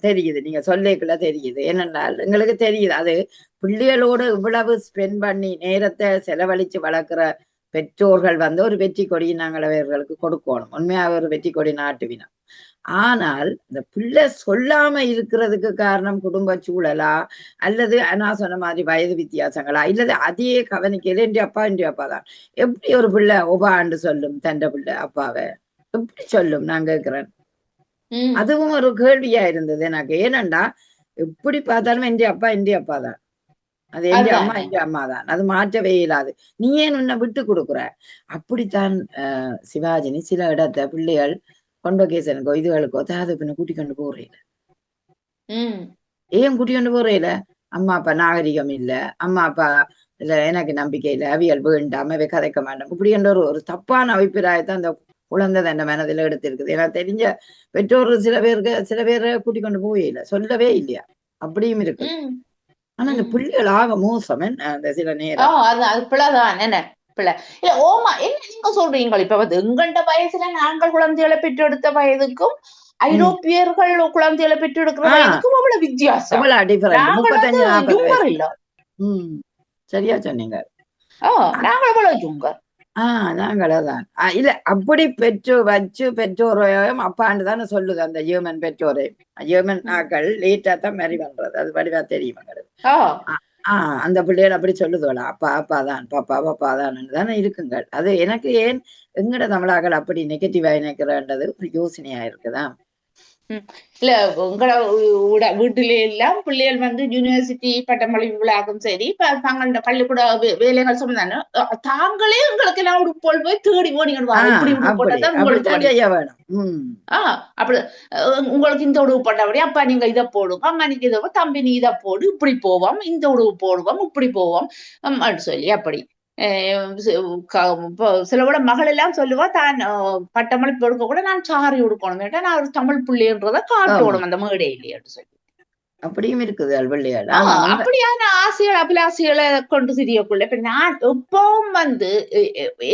தெரியுது, நீங்க சொல்லிக்குள்ள தெரியுது. ஏனென்றால் எங்களுக்கு தெரியுது அது பிள்ளைகளோடு இவ்வளவு ஸ்பெண்ட் பண்ணி நேரத்தை செலவழிச்சு வளர்க்கிற பெற்றோர்கள் வந்து ஒரு வெற்றி கொடி நாங்கள் அவர்களுக்கு கொடுக்கணும். உண்மையாக ஒரு வெற்றி கொடி நாட்டுவினா. ஆனால் இந்த பிள்ளை சொல்லாம இருக்கிறதுக்கு காரணம் குடும்ப சூழலா, அல்லது நான் சொன்ன மாதிரி வயது வித்தியாசங்களா, இல்லது அதையே கவனிக்கல என் அப்பா தான். எப்படி ஒரு பிள்ளை ஒபாண்டு சொல்லும் தண்ட பிள்ளை அப்பாவை எப்படி சொல்லும் நான் கேட்கிறேன். அதுவும் ஒரு கேள்வியா இருந்தது எனக்கு. ஏனண்டா எப்படி பார்த்தாலும் என் அப்பா தான், அது என் அம்மா தான், அது மாற்றவே இயலாது. நீ ஏன் உன்னை விட்டு கொடுக்குற. அப்படித்தான் சிவாஜினி சில இடத்த பிள்ளைகள் கொண்டோகேசனுக்கோ இதுகளுக்கோ தாது பின்ன கூட்டி கொண்டு போறேல. ஏன் கூட்டி கொண்டு போறேல, அம்மா அப்பா நாகரிகம் இல்ல, அம்மா அப்பா இல்ல, எனக்கு நம்பிக்கை இல்லை, அவியல் வேண்டாம், அவை கதைக்க மாட்டோம், இப்படி என்ற ஒரு தப்பான அபிப்பிராயத்தை அந்த குழந்தை தன்னை மனதில் எடுத்திருக்குது. எனக்கு தெரிஞ்ச பெற்றோர் சில பேரை கூட்டி கொண்டு போயில, சொல்லவே இல்லையா, அப்படியும் இருக்கு. ஆனா இந்த பிள்ளைகள் ஆக மோசம் அந்த சில நேரம் அது பிள்ளைதான் என்ன பிள்ளை இல்ல. ஓமா என்ன நீங்க சொல்றீங்க, இப்ப வந்து எங்கண்ட வயசுல நாங்கள் குழந்தைகளை பெற்றெடுத்த வயதுக்கும் ஐரோப்பியர்கள் குழந்தைகளை பெற்றெடுக்கிற வயதுக்கும் அவ்வளவு வித்தியாசம். சரியா சொன்னீங்க. நாங்கள் எவ்வளவு ஜூங்கர். நாங்களதான் இல்ல அப்படி பெற்றோரையும் அப்பான்னு தானே சொல்லுது அந்த ஜெர்மன் பெற்றோரை. ஜெர்மன் ஆக்கள் லேட்டா தான் மேரி பண்றது, அது வடிவா தெரியும் எங்களுக்கு. அந்த பிள்ளைகள் அப்படி சொல்லுதுவல, அப்பாதான் தானே இருக்குங்க. அது எனக்கு ஏன் எங்கட தமிழாக்கள் அப்படி நெகட்டிவா நினைக்கிறன்றது ஒரு யோசனையா இருக்குதான். இல்ல உங்களோட வீட்டில எல்லாம் பிள்ளைகள் வந்து யூனிவர்சிட்டி பட்டமளிப்பு விழாக்கும் சரி, தங்களோட பள்ளிக்கூட வேலைகள் சொன்னாங்க தாங்களே உங்களுக்கு எல்லாம் உடுப்போல் போய் தேடி போனீங்க, இப்படி உடுப்பு போட்டதான் உங்களுக்கு வேணும். அப்படி உங்களுக்கு இந்த உடுப்பு போட்டபடி அப்பா நீங்க இதை போடுவோம், அம்மா நீங்க இதை, தம்பி நீ இதை போடு, இப்படி போவோம், இந்த உடுப்பு போடுவோம், இப்படி போவோம் அப்படின்னு சொல்லி. அப்படி சில விட மகள் எல்லாம் சொல்லுவா தான் பட்டமளிப்பு எடுக்க கூட நான் சாரி உடுக்கணும், நான் ஒரு தமிழ் பிள்ளைன்றத காட்டணும் அந்த மேடையிலே சொல்லி. அப்படியும் இருக்குது அப்படியான ஆசைகள் அபிலாசைகளை கொண்டு தெரியக்குள்ள. இப்ப நான் எப்பவும் வந்து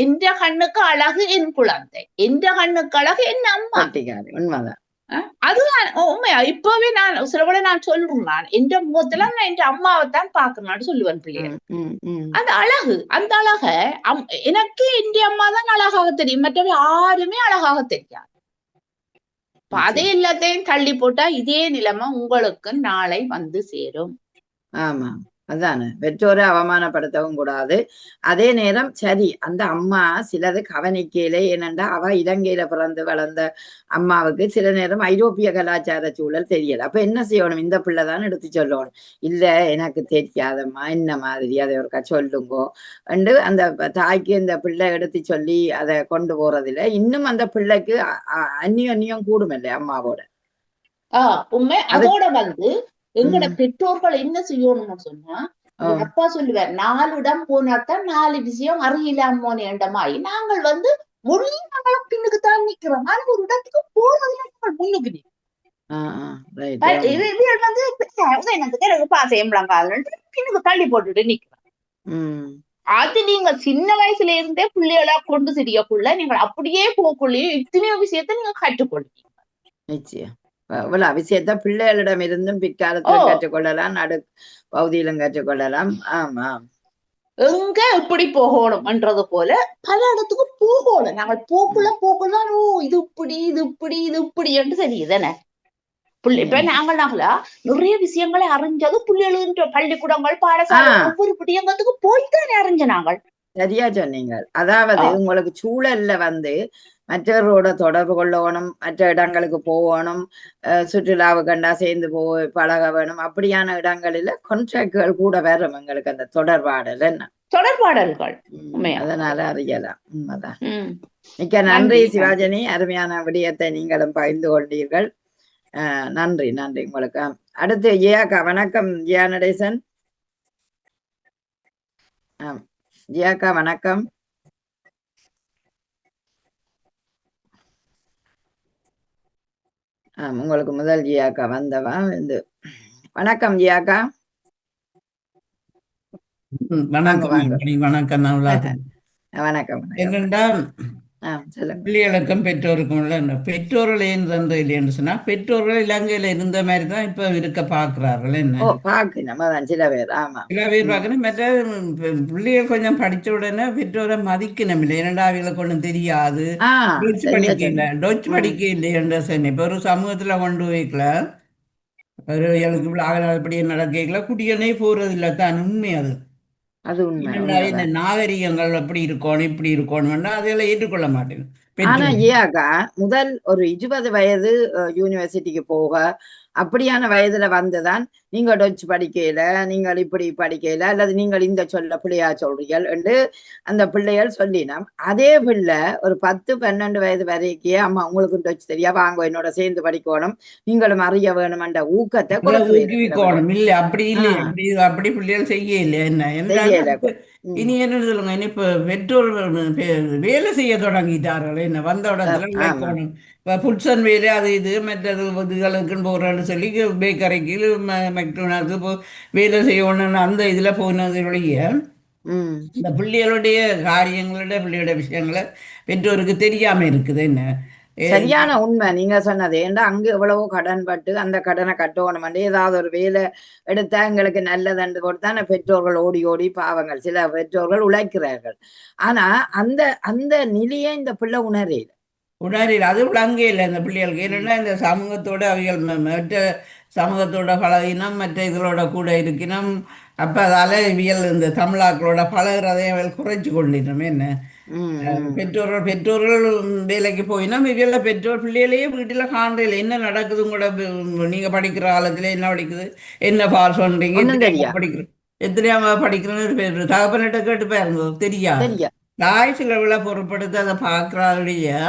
எந்த கண்ணுக்கு அழகு என் குழந்தை, எந்த கண்ணுக்கு அழகு என் அம்மா. உண்மைதான், அதுதான் உண்மையா. இப்பவே நான் சில விட நான் சொல்றேன், நான் எந்த முகத்துல நான் என் அம்மாவை தான் பாக்கணும்னு சொல்லுவேன் பிள்ளைகள். அந்த அழகு, அந்த அழக எனக்கு என் அம்மா தான் அழகாக தெரியும், மற்றவை யாருமே அழகாக தெரியாது. அதே எல்லாத்தையும் தள்ளி போட்டா இதே நிலைமை உங்களுக்கு நாளை வந்து சேரும். ஆமா, அதானே பெற்றோரை அவமானப்படுத்தவும் கூடாது. அதே நேரம் சரி அந்த அம்மா சிலது கவனிக்கையில, ஏனண்டா அவ இலங்கையில பிறந்து வளர்ந்த அம்மாவுக்கு சில நேரம் ஐரோப்பிய கலாச்சார சூழல் தெரியல. அப்ப என்ன செய்யணும், இந்த பிள்ளைதான் எடுத்து சொல்லணும், இல்ல எனக்கு தெரியாதம்மா என்ன மாதிரி அதை ஒருக்கா சொல்லுங்கோ என்று அந்த தாய்க்கு இந்த பிள்ளை எடுத்து சொல்லி அதை கொண்டு போறதில்ல. இன்னும் அந்த பிள்ளைக்கு அந்நியம் கூடும் இல்லை அம்மாவோட. உண்மை. அதோட வந்து எங்கட பெற்றோர்கள் என்ன செய்யணும்னு சொன்னா, அப்பா சொல்லுவார் 4 இடம் போனாத்தான் 4 விஷயம் அறியலாமோனேன்ற மாதிரி நாங்கள் வந்து நாங்களும் பின்னுக்கு தான் நிக்கிறோம். ஆனா ஒரு இடத்துக்கு போறதுல நாங்கள் முன்னுக்கு வந்து பாசையம் பின்னுக்கு தள்ளி போட்டுட்டு நிக்கிறோம். அது நீங்க சின்ன வயசுல இருந்தே பிள்ளைகளா கொண்டு தெரியக்குள்ள நீங்கள் அப்படியே போக்குள்ளேயே இத்தனையோ விஷயத்த நீங்க கற்றுக்கொள்வீங்க. நிச்சயம் விஷயத்த பிள்ளைகளிடம் இருந்தும் பிற்காலத்தில் கற்றுக்கொள்ளலாம், பகுதியிலும் கற்றுக்கொள்ளலாம். ஆமா, எங்க எப்படி போகணும்ன்றது போல பல இடத்துக்கு போகணும். நாங்கள் போக்குள்ளதான் இது இப்படி இது இப்படி இது இப்படி என்று தெரியுதானே பிள்ளை. இப்ப நாங்களா நிறைய விஷயங்களை அறிஞ்சது பிள்ளைகள் பள்ளிக்கூடங்கள் பாடசாலை ஒவ்வொரு பிடியங்கத்துக்கு போய்தானே அறிஞ்ச நாங்கள். சரியா சொன்னீங்க. அதாவது உங்களுக்கு சூழல்ல வந்து மற்றவரோட தொடர்பு கொள்ளணும், மற்ற இடங்களுக்கு போகணும், சுற்றுலாவு கண்டா சேர்ந்து பழக வேணும். அப்படியான இடங்களில கான்ட்ராக்ட்கள் கூட வரும் எங்களுக்கு அந்த தொடர்பாடல் என்ன தொடர்பாடல்கள். அதனால அறியலாம். உண்மைதான். மிக்க நன்றி நன்றி. சிவாஜினி. அருமையான விடயத்தை நீங்களும் பகிர்ந்து கொண்டீர்கள். நன்றி நன்றி உங்களுக்கு. அடுத்து ஜியாக்கா. வணக்கம் ஜியா நடேசன். ஜியாக்கா வணக்கம். உங்களுக்கு முதல் ஜியாக்கா வந்தவா வந்து. வணக்கம் ஜியாக்கா. வணக்கம் வணக்கம். வணக்கம். என்னண்டா பிள்ளைகளுக்கும் பெற்றோருக்கும் உள்ள பெற்றோர்கள் ஏன் தந்து இல்லைன்னு சொன்னா பெற்றோர்கள் இலங்கையில இருந்த மாதிரி தான் இப்ப இருக்க பாக்குறார்கள். என்ன பாக்கணும் சில பேர். ஆமா, சில பேர் பாக்கணும். மற்ற பிள்ளைகள் கொஞ்சம் படிச்ச உடனே பெற்றோரை மதிக்கணும் இல்லை. இரண்டாவது ஒன்றும் தெரியாது, டொச் படிக்க இல்லை, டொச் படிக்க இல்லைன்ற சொன்ன இப்ப ஒரு சமூகத்துல கொண்டு வைக்கல ஒரு இப்படி நடக்கல குடியனே போறது இல்லை தான். உண்மை அது. இந்த நாகரிகங்கள் அப்படி இருக்கணும் இப்படி இருக்கணும்னா அதெல்லாம் ஏற்றுக்கொள்ள மாட்டேன். ஆனா ஏக்கா முதல் ஒரு 20 வயது யூனிவர்சிட்டிக்கு போக அப்படியான வயதுல வந்துதான் நீங்க டொச் படிக்கல, நீங்கள் இப்படி படிக்கல, அல்லது நீங்கள் இந்த சொல்ல பிள்ளையா சொல்றீர்கள் என்று அந்த பிள்ளைகள் சொல்லினோம். அதே பிள்ளை ஒரு 10-12 வயது வரைக்கே அம்மா உங்களுக்கு டொச் தெரியா, வாங்க என்னோட சேர்ந்து படிக்கணும், நீங்களும் அறிய வேணும் என்ற ஊக்கத்தை ஊக்குவிக்கணும். இல்லை அப்படி இல்லை, அப்படி பிள்ளைகள் செய்ய இல்லை. என்ன இனி என்ன சொல்லுங்க, இனி இப்ப பெற்றோர் வேலை செய்ய தொடங்கிட்டார்கள். என்ன வந்த இடத்துல புட்சன் வேலை அது இது மற்றது இதுகளுக்குன்னு போகிறோன்னு சொல்லி பேக்கரைக்கு மெக்டோனாக்கு வேலை செய்யணும்னு அந்த இதில் போனதுடைய இந்த பிள்ளைகளுடைய காரியங்களுடைய பிள்ளையோட விஷயங்களை பெற்றோருக்கு தெரியாம இருக்குது. என்ன சரியான உண்மை நீங்க சொன்னது. ஏன்னா அங்க எவ்வளவோ கடன் பட்டு அந்த கடனை கட்டணும், ஏதாவது ஒரு வேலை எடுத்தா எங்களுக்கு நல்லதண்டு கொடுத்தா பெற்றோர்கள் ஓடி ஓடி பாவங்கள் சில பெற்றோர்கள் உழைக்கிறார்கள். ஆனா அந்த அந்த நிலையை இந்த பிள்ளை உணரையில அது விளங்கே இல்லை இந்த பிள்ளைகளுக்கு. ஏன்னா இந்த சமூகத்தோட அவைகள் மற்ற சமூகத்தோட பழகினம் மற்ற இதோட கூட இருக்கணும். அப்போ அதால இவியல் இந்த தமிழாக்களோட பழகிறதை அவள் குறைச்சி கொண்டிருந்தோம். என்ன பெற்றோர்கள் வேலைக்கு போயினா இவியல்ல பெற்றோர் பிள்ளைகளையே வீட்டில் காண்றையில் என்ன நடக்குது கூட. நீங்கள் படிக்கிற காலத்தில் என்ன படிக்குது, என்ன பாஸ் பண்ணுறீங்க, படிக்கிறோம் எத்தனையாம படிக்கிறோன்னு தகப்பனிட்ட கேட்டு பாருங்க தெரியாது. தாய் சில விழா பொருட்படுத்த அதை பார்க்குறாருடைய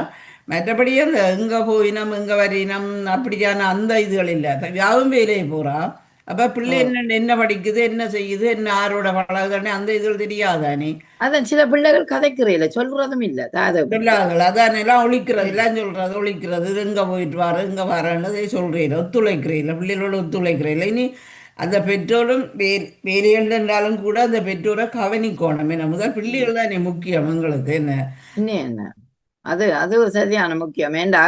மற்றபடி அந்த எங்கே போயினம் எங்கே வரினம் அப்படியான அந்த இதுகள் இல்லை. யாவும் வேலையை போகிறா. அப்போ பிள்ளை என்ன படிக்குது, என்ன செய்யுது, என்ன ஆரோட பழகுதானே அந்த இதுகள் தெரியாதானே. அதான் சில பிள்ளைகள் கதைக்கிறீங்கள சொல்றதும் இல்லை சொல்லாதுகள். அதான் எல்லாம் ஒழிக்கிறது எல்லாம் சொல்றது ஒழிக்கிறது. எங்கே போயிட்டு வர இங்கே வரேன்னதை சொல்கிறீங்க, ஒத்துழைக்கிறீங்கள பிள்ளைகளோட ஒத்துழைக்கிறீங்கள. இனி அந்த பெற்றோரும் வேலைகள் என்றாலும் கூட அந்த பெற்றோரை கவனிக்கணும். என்ன முதல் பிள்ளைகள் தான் முக்கியம் எங்களுக்கு. என்ன அது அது சரியான முக்கியம். ஏண்டா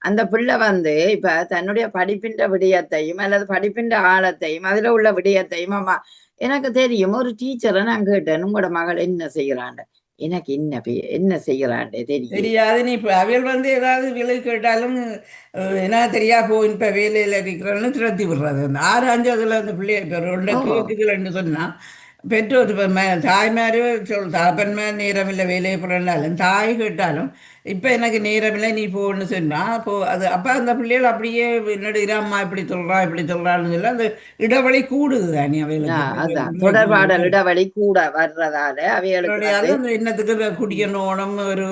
அந்த பிள்ளை வந்து இப்ப தன்னுடைய படிப்பின்ற விடயத்தையும் அல்லது படிப்பின்ற ஆழத்தையும் அதுல உள்ள விடயத்தையும் அம்மா எனக்கு தெரியும். ஒரு டீச்சரை நான் கேட்டேன், உங்களோட மகள் என்ன செய்யறாண்ட, எனக்கு என்ன செய்யறாண்டே தெரியாது. நீ இப்ப அவையில் வந்து ஏதாவது விலை கேட்டாலும் என்ன தெரியா போய் இப்ப வேலையில இருக்கிறன்னு திரத்தி விடுறது. அந்த 6-5 அந்த பிள்ளைய கேட்குதுன்னு சொன்னா பெற்றோர் தாய்மாரே தாப்பன்மார் நேரம் இல்லை வேலையை போடனாலும் தாய் கேட்டாலும் இப்போ எனக்கு நேரம் இல்லை நீ போன்னு சொன்னால் அது அப்போ அந்த பிள்ளைகள் அப்படியே என்னோட அம்மா இப்படி சொல்கிறான்னு சொல்லி அந்த இடைவெளி கூடுது தானே அவைகளுக்கு. தொடர்பாடல் இடைவெளி கூட வர்றதால அவைகளுக்கு அந்த இன்னத்துக்கு குடிக்கணும், ஒரு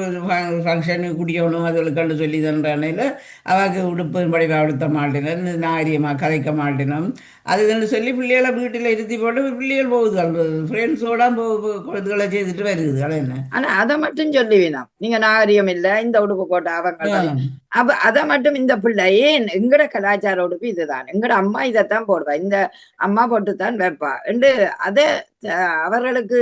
ஃபங்க்ஷனுக்கு குடிக்கணும் அதுகளுக்கு சொல்லி தந்தானையில் அவருக்கு உடுப்பு படி உடுத்த மாட்டேன், நாரியமாக கதைக்க மாட்டேனும் அதுன்னு சொல்லி பிள்ளைகளை வீட்டில் இருத்தி போட்டு பிள்ளைகள் போகுது ஃப்ரெண்ட்ஸோட இதுகளை செய்துட்டு வருது. என்ன ஆனா அதை மட்டும் சொல்லி வேணாம், நீங்க நாகரிகம் இல்லை இந்த உடுப்பு போட்ட அவங்க அதை மட்டும் இந்த பிள்ளை ஏன் எங்கட கலாச்சார உடுப்பு இதுதான், எங்கட அம்மா இதைத்தான் போடுவா, இந்த அம்மா போட்டுத்தான் வைப்பா என்று அதை அவர்களுக்கு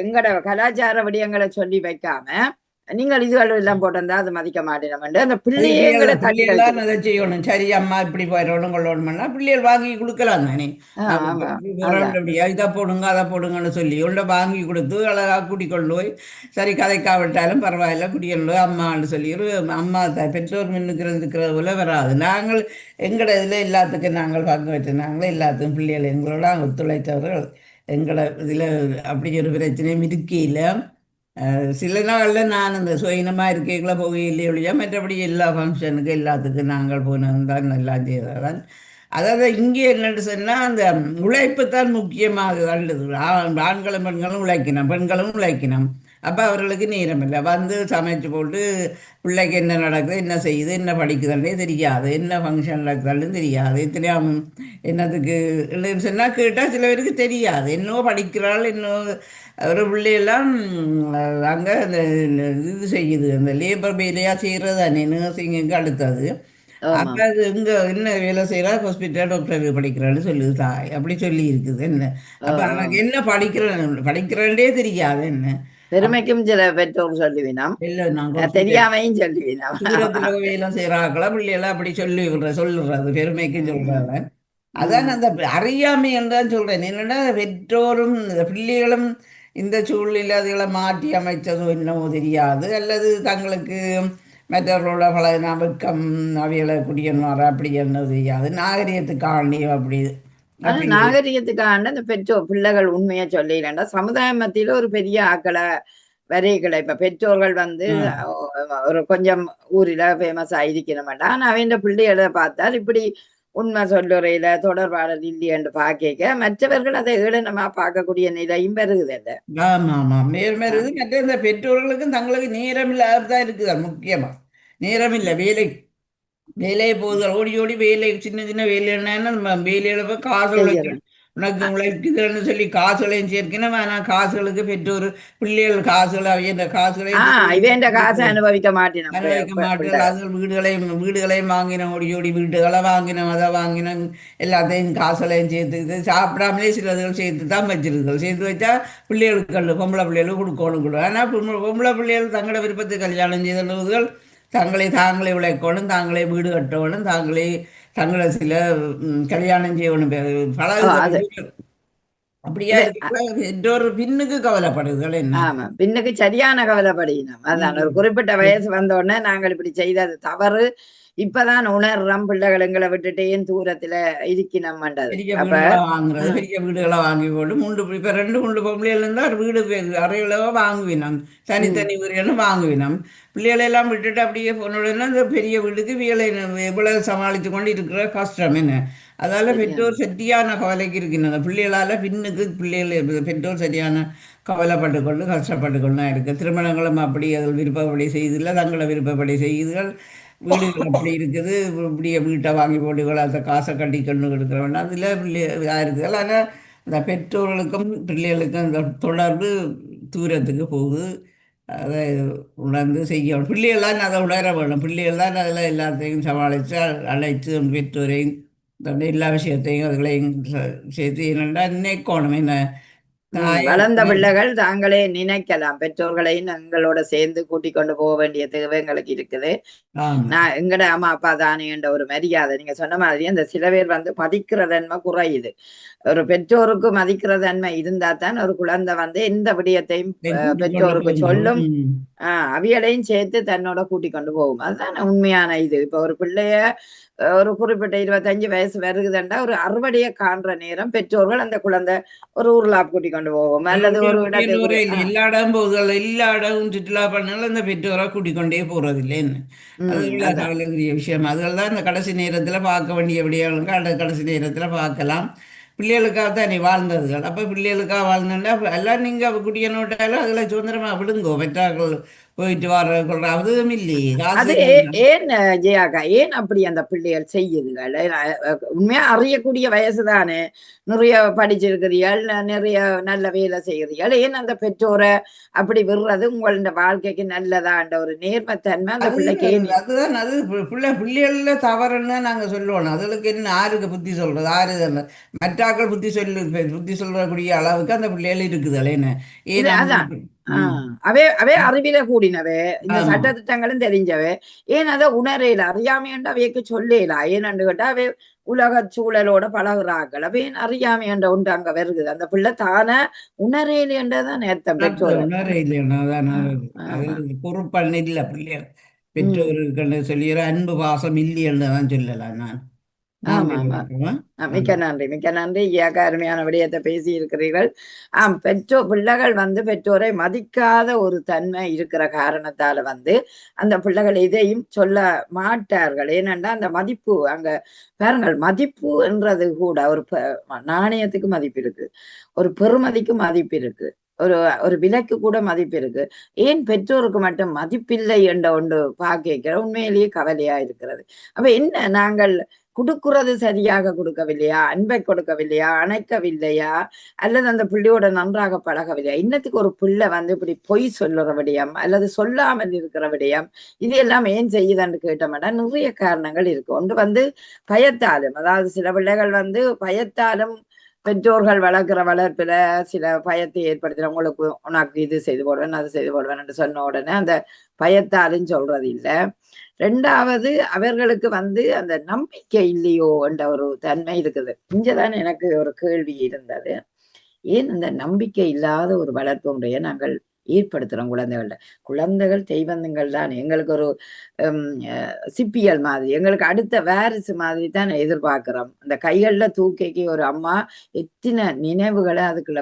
எங்கட கலாச்சார விடயங்களை சொல்லி வைக்காம நீங்கள் இதுகள் எல்லாம் போட்டிருந்தா அது மதிக்க மாட்டேன் அந்த பிள்ளைகளை அதை செய்யணும். சரி அம்மா இப்படி போயிடணும் கொள்ளணும்னா பிள்ளைகள் வாங்கி கொடுக்கலாம் தானே. இதை போடுங்க அதை போடுங்கன்னு சொல்லி உள்ள வாங்கி கொடுத்து அழகா கூட்டிக்கொண்டு போய் சரி கதைக்காவிட்டாலும் பரவாயில்ல குடிக்கொண்டு அம்மான்னு சொல்லி அம்மா பெற்றோர் இருக்கிறது போல வராது. நாங்கள் எங்கட இதில் எல்லாத்துக்கும் நாங்கள் பங்கு வச்சிருந்தாங்களே எல்லாத்துக்கும் பிள்ளைகள் எங்களோட ஒத்துழைத்தவர்கள் எங்களை இதில் அப்படி ஒரு பிரச்சனையும் இருக்கையில் சில நாளில் நான் அந்த சுயநமாக இருக்கைகளை போகையிலே ஒழியா மற்றபடி எல்லா ஃபங்க்ஷனுக்கு எல்லாத்துக்கும் நாங்கள் போனது தான் எல்லாம் செய்ததான். அதாவது இங்கே என்னென்னு சொன்னால் அந்த உழைப்பு தான் முக்கியமாக கண்டது. ஆண்களும் பெண்களும் உழைக்கணும், பெண்களும் உழைக்கணும். அப்போ அவர்களுக்கு நேரம் இல்லை, வந்து சமைச்சு போட்டு பிள்ளைக்கு என்ன நடக்குது, என்ன செய்யுது, என்ன படிக்குதுன்னே தெரியாது, என்ன ஃபங்க்ஷன் நடக்குதுன்னு தெரியாது. எத்தனையாம் என்னத்துக்கு இல்லைன்னு சொன்னால் கேட்டால் சில பேருக்கு தெரியாது. என்னவோ படிக்கிறாள், இன்னும் ஒரு பிள்ளையெல்லாம் அங்கே அந்த இது செய்யுது, அந்த லேபர் வேலையாக செய்கிறது தானே, நர்சிங்குக்கு அடுத்தது. அப்போ அது இங்கே என்ன வேலை செய்கிறா, ஹாஸ்பிட்டல் டாக்டர் படிக்கிறான்னு சொல்லுது தாய், அப்படி சொல்லி இருக்குது. என்ன அப்போ அவனுக்கு என்ன படிக்கிறேன்டே தெரியாது. என்ன பெருமைக்கும் சில பெற்றோர் சொல்லுவினோம், இல்லை நாங்கள் தெரியாமையும் சொல்லுவினோம். தூரத்தில் வேலை செய்கிறாக்களா பிள்ளைகளாம் அப்படி சொல்லுறது பெருமைக்கு சொல்கிறாங்க. அதான் அந்த அறியாமை என்றான் சொல்கிறேன். என்னென்னா பெற்றோரும் பிள்ளைகளும் இந்த சூழ்நிலை அதுகளை மாற்றி அமைச்சதோ என்னமோ தெரியாது, அல்லது தங்களுக்கு மற்றவர்களோட பழகினா வெக்கம் அவைகளை குடியன்மாற அப்படி என்ன தெரியாது, நாகரிகத்துக்காண்டியோ அப்படி. நாகரிகத்துக்காண்ட இந்த பெற்றோர் பிள்ளைகள் உண்மையை சொல்லிடா சமுதாய மத்தியில ஒரு பெரிய ஆக்களை வரைகளை இப்ப பெற்றோர்கள் வந்து ஒரு கொஞ்சம் ஊரில ஃபேமஸ் ஆயிருக்கணும்டா. ஆனா அவன் பிள்ளைகளை பார்த்தால் இப்படி உண்மை சொல்லுறையில தொடர்பாடல் இல்லையென்று பார்க்க மற்றவர்கள் அதை ஏளனமா பார்க்கக்கூடிய நிலையும் வருகுது. இல்லை ஆமா ஆமா நேரம் வருது. மற்ற இந்த பெற்றோர்களுக்கும் தங்களுக்கு நேரம் இல்லாததான் இருக்குது. முக்கியமா நேரம் இல்லை, வேலையை போகுது, ஓடி ஓடி வேலை சின்ன சின்ன வேலைன்னா வேலையில போய் காசு உழைக்கணும், உனக்கு உழைக்குதுன்னு சொல்லி காசுகளையும் சேர்க்கணும். ஆனால் காசுகளுக்கு பெற்றோர் பிள்ளைகள் காசுகளை இந்த காசுகளையும் காசை அனுபவிக்க மாட்டேன். அது வீடுகளையும் வாங்கினோம், ஓடி ஓடி வீடுகளை வாங்கினோம், அதை வாங்கினோம், எல்லாத்தையும் காசுகளையும் சேர்த்து சாப்பிடாமலே சிலதுகள் சேர்த்து தான் வச்சிருக்கோம். சேர்த்து வச்சா பிள்ளைகளுக்கு பொம்பளை பிள்ளைகளுக்கு கொடுக்கணும். ஆனால் பொம்பளை பிள்ளைகள் தங்களோட விருப்பத்தை கல்யாணம் செய்தவர்கள் தாங்களே உழைக்கணும், தாங்களே வீடு கட்டணும், தங்களை சில கல்யாணம் செய்யணும். அப்படியா ஒரு பின்னுக்கு கவலைப்படுதுகள். என்ன ஆமா, பின்னுக்கு சரியான கவலைப்படுகிறோம். அதான் ஒரு குறிப்பிட்ட வயசு வந்த உடனே நாங்கள் இப்படி செய்தது தவறு, இப்பதான் உணர்றோம். பிள்ளைகளை விட்டுட்டே தூரத்துல இருக்கணும். வாங்குறது பெரிய வீடுகளை வாங்கி போட்டு இப்ப 2-3 பொம்பளைகள் இருந்தா வீடு அறைகளவோ வாங்குவினோம், தனித்தனி வீடுன்னு வாங்குவினோம். பிள்ளைகளெல்லாம் விட்டுட்டு அப்படியே போனோடனே அந்த பெரிய வீட்டுக்கு வேலை இவ்வளவு சமாளித்து கொண்டு இருக்கிற கஷ்டம். என்ன அதால பெற்றோர் சரியான கவலைக்கு இருக்கின்றன. பிள்ளைகளால பின்னுக்கு பெற்றோர் சரியான கவலைப்பட்டு கொண்டு கஷ்டப்பட்டு கொண்டு இருக்கு. திருமணங்களும் அப்படி அதில் விருப்பப்படி செய்தில்லை, தங்களை விருப்பப்படி செய்துகள். வீடுகள் அப்படி இருக்குது, இப்படியே வீட்டை வாங்கி போட்டுகள் அந்த காசை கட்டி கொண்டு கொடுக்குறவனா அதில் இதாக இருக்குதுகள். ஆனால் இந்த பெற்றோர்களுக்கும் பிள்ளைகளுக்கும் இந்த தொடர்பு தூரத்துக்கு போகுது. அதை உணர்ந்து செய்யணும். பிள்ளைகள்லாம் அதை உணர வேணும். பிள்ளைகள் தான் அதில் எல்லாத்தையும் சமாளித்து அழைத்து பெற்றோரையும் எல்லா விஷயத்தையும் அதுகளையும் சேர்த்து என்னென்னா நினைக்கணும். என்ன வளர்ந்த பிள்ளைகள் தாங்களே நினைக்கலாம், பெற்றோர்களையும் எங்களோட சேர்ந்து கூட்டிக் கொண்டு போக வேண்டிய தேவை எங்களுக்கு இருக்குது. நான் எங்கட அம்மா அப்பா தானே என்ற ஒரு மரியாதை நீங்க சொன்ன மாதிரி அந்த சில பேர் வந்து மதிக்கிற தன்மை குறையுது. ஒரு பெற்றோருக்கு மதிக்கிற தன்மை இருந்தா தான் ஒரு குழந்தை வந்து எந்த விடயத்தையும் பெற்றோருக்கு சொல்லும், அவியலையும் சேர்த்து தன்னோட கூட்டிக் கொண்டு போகும். அதுதான் உண்மையான இது. இப்ப ஒரு பிள்ளைய ஒரு குறிப்பிட்ட 25 வயசு வருகுதுண்டா ஒரு அறுவடையை காண்ற நேரம் பெற்றோர்கள் அந்த குழந்தை ஒரு ஊர்லா கூட்டி கொண்டு போவோம், அல்லது ஒரு எல்லா இடம் போகுது, எல்லா இடமும் சுற்றுலா பண்ணாலும் அந்த பெற்றோரை கூட்டிக் கொண்டே போறது இல்லைன்னு. அது கவலைக்குரிய விஷயம். அதுதான் இந்த கடைசி நேரத்துல பார்க்க வேண்டிய விடயங்களுக்கு கடைசி நேரத்துல பார்க்கலாம். பிள்ளைகளுக்காக தான் நீ வாழ்ந்ததுகள். அப்போ பிள்ளைகளுக்காக வாழ்ந்தா எல்லாம் நீங்கள் குட்டிய நோட்டாலும் அதில் சுதந்திரமாக விடுங்கோ. பெற்றார்கள் போயிட்டு வர கொள்ற அதுவும் இல்லையே. அது ஏன் ஜெயாக்கா, ஏன் அப்படி அந்த பிள்ளைகள் செய்யுதுகள்? உண்மையா அறியக்கூடிய வயசு தானே, நிறைய படிச்சிருக்கிறீர்கள், நிறைய நல்ல வேலை செய்கிறீர்கள். ஏன் அந்த பெற்றோரை அப்படி விடுறது உங்களோட வாழ்க்கைக்கு நல்லதான்ற ஒரு நேர்மத்தன்மை அந்த பிள்ளைக்கு? அதுதான் அது பிள்ளைகள்ல தவறுன்னு நாங்க சொல்லுவோம். அதுகளுக்கு என்ன ஆருக்கு புத்தி சொல்றது, ஆறு மற்றாக்கள் புத்தி சொல்லக்கூடிய அளவுக்கு அந்த பிள்ளைகள் இருக்குது. அவே அறிவில கூடினவே, இந்த சட்ட திட்டங்களும் தெரிஞ்சவே, ஏன் அதை உணரையில அறியாமையன்ற அவைக்கு சொல்லல. ஏன்னு கேட்டா அவை உலக சூழலோட பழகுறாக்கள். அவை அறியாமையன்ற ஒன்று அங்க வருகுது. அந்த பிள்ளை தானே உணரையிலன்றதான் நேர்த்தம். பெற்றோர் உணரையில்தான் பொறுப்பண்ண இல்ல பிள்ளைகள் பெற்றோருக்கு சொல்லிடுற அன்பு பாசம் இல்லைன்னு தான் சொல்லலாம் நான். ஆமா ஆமா மிக்க நன்றி மிக்க நன்றி ஐயாக்க, அருமையான விடயத்தை பேசி இருக்கிறீர்கள். பிள்ளைகள் பெற்றோரை மதிக்காத ஒரு தன்மை இருக்கிற காரணத்தால அந்த பிள்ளைகள் இதையும் சொல்ல மாட்டார்கள். ஏனென்றா அந்த மதிப்பு அங்க பாருங்கள், மதிப்பு என்றது கூட ஒரு நாணயத்துக்கு மதிப்பு இருக்கு, ஒரு பெறுமதிக்கு மதிப்பு இருக்கு, ஒரு விலைக்கு கூட மதிப்பு இருக்கு. ஏன் பெற்றோருக்கு மட்டும் மதிப்பில்லை என்ற ஒன்று பார்க்க உண்மையிலேயே கவலையா இருக்கிறது. அப்ப என்ன, நாங்கள் கொடுக்கிறது சரியாக கொடுக்கவில்லையா, அன்பை கொடுக்கவில்லையா, அணைக்கவில்லையா, அல்லது அந்த பிள்ளையோட நன்றாக பழகவில்லையா? இன்னத்துக்கு ஒரு பிள்ளை இப்படி பொய் சொல்லுற விடயம் அல்லது சொல்லாமல் இருக்கிற விடயம் இது எல்லாம் ஏன் செய்யுதுன்னு கேட்டோம்னா நிறைய காரணங்கள் இருக்கு. ஒன்று பயத்தாலும், அதாவது சில பிள்ளைகள் பயத்தாலும் பெற்றோர்கள் வளர்க்கிற வளர்ப்புல சில பயத்தை ஏற்படுத்தின, உங்களுக்கு உனக்கு இது செய்து போடுவேன் அது செய்து போடுவேன் சொன்ன உடனே அந்த பயத்தாலும் சொல்றது இல்லை. ரெண்டாவது, அவர்களுக்கு அந்த நம்பிக்கை இல்லையோ என்ற ஒரு தன்மை இருக்குது. இங்கதான் எனக்கு ஒரு கேள்வி இருந்தது, ஏன் அந்த நம்பிக்கை இல்லாத ஒரு வளர்ப்பு முறையை நாங்கள் ஏற்படுத்துறோம் குழந்தைகள் தெய்வங்கள் தான், எங்களுக்கு ஒரு சிப்பியல் மாதிரி, எங்களுக்கு அடுத்த வாரிசு மாதிரி தான் எதிர்பார்க்கிறோம். அந்த கைகள்ல தூக்கிக்கு ஒரு அம்மா எத்தனை நினைவுகளை அதுக்குள்ள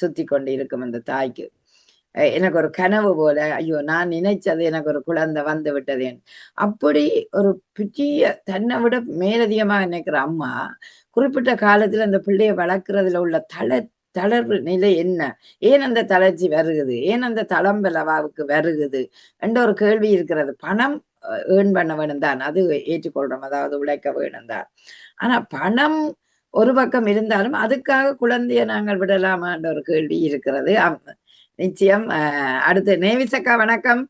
சுத்தி கொண்டு இருக்கும் அந்த தாய்க்கு. எனக்கு ஒரு கனவு போல, ஐயோ நான் நினைச்சது எனக்கு ஒரு குழந்தை விட்டதேன். அப்படி ஒரு பெரிய தன்னை விட மேலதிகமா நினைக்கிற அம்மா குறிப்பிட்ட காலத்துல அந்த பிள்ளைய வளர்க்கறதுல உள்ள தளர்வு நிலை என்ன, ஏன் அந்த தளர்ச்சி வருகுது, ஏன் அந்த தளம்பலவாவுக்கு வருகுது என்ற ஒரு கேள்வி இருக்கிறது. பணம் ஏர்ன் பண்ண வேணும் தான், அது ஏற்றுக்கொள்றோம், அதாவது உழைக்க வேணும் தான். ஆனா பணம் ஒரு பக்கம் இருந்தாலும் அதுக்காக குழந்தைய நாங்கள் விடலாமான்ற ஒரு கேள்வி இருக்கிறது. நிச்சயம். அடுத்து நேவிசக்கா, வணக்கம்.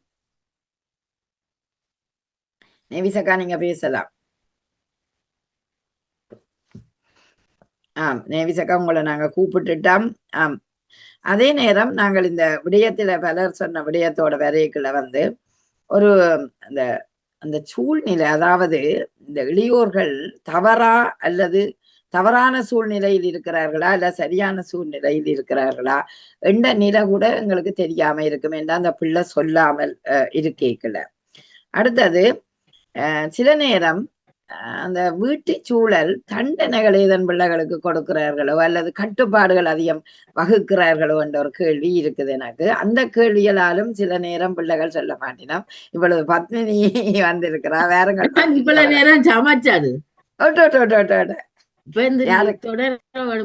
நேவிசக்கா, நீங்க பேசலாம். நேவிசக்கா, உங்களை நாங்க கூப்பிட்டுட்டோம். அதே நேரம் நாங்கள் இந்த விடயத்துல பலர் சொன்ன விடயத்தோட வரைக்குள்ள ஒரு அந்த சூழ்நிலை, அதாவது இந்த இளையோர்கள் தவறா அல்லது தவறான சூழ்நிலையில் இருக்கிறார்களா இல்ல சரியான சூழ்நிலையில் இருக்கிறார்களா என்ற நிலை கூட எங்களுக்கு தெரியாம இருக்கும் என்றா அந்த பிள்ளை சொல்லாமல் இருக்கேக்கல. அடுத்தது, சில நேரம் அந்த வீட்டு சூழல் தண்டனைகளை இதன் பிள்ளைகளுக்கு கொடுக்கிறார்களோ அல்லது கட்டுப்பாடுகள் அதிகம் வகுக்கிறார்களோ என்ற ஒரு கேள்வி இருக்குது எனக்கு. அந்த கேள்விகளாலும் சில நேரம் பிள்ளைகள் சொல்ல மாட்டினோம், இவ்வளவு பத்மினி வந்திருக்கிறா, வேறங்கள் இவ்வளவு நேரம் சமைச்சாது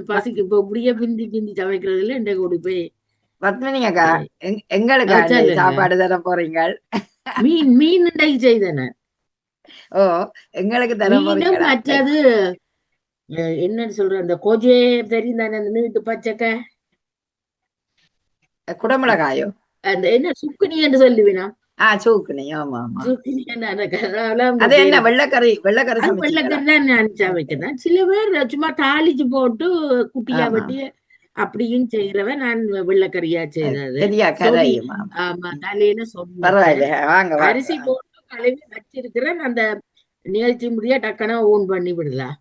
பசிக்கு இப்போ இப்படியே பிந்தி பிந்தி சமைக்கிறதுல என்ற கூடி போய் பத்மினி அக்கா எங்களுக்கு சாப்பாடு தர போறீங்க? மீன் செய்தன. ஓ, எங்களுக்கு தர போறீங்க. மற்றது என்னன்னு சொல்ற, அந்த கோஜே தெரியும் தானே, அந்த நீட்டு பச்சைக்க குடமிளகாயோ, அந்த என்ன சுக்குனி என்று சொல்லுவினா? சூக்குனி. ஆமா ஆமா, அது என்ன வெள்ளக்கறி தான் நான் சமைக்கிறேன். சில பேர் சும்மா தாளிச்சு போட்டு குட்டியா வெட்டி அப்படியும் செய்யறவன். நான் வெள்ளக்கறியா செய்யறது. ஆமா, தலையில சொல்ல அரிசி போட்டு கழுவி வச்சிருக்கிறேன். அந்த நிகழ்ச்சி முடிய டக்குனா ஓன் பண்ணி விடலாம்.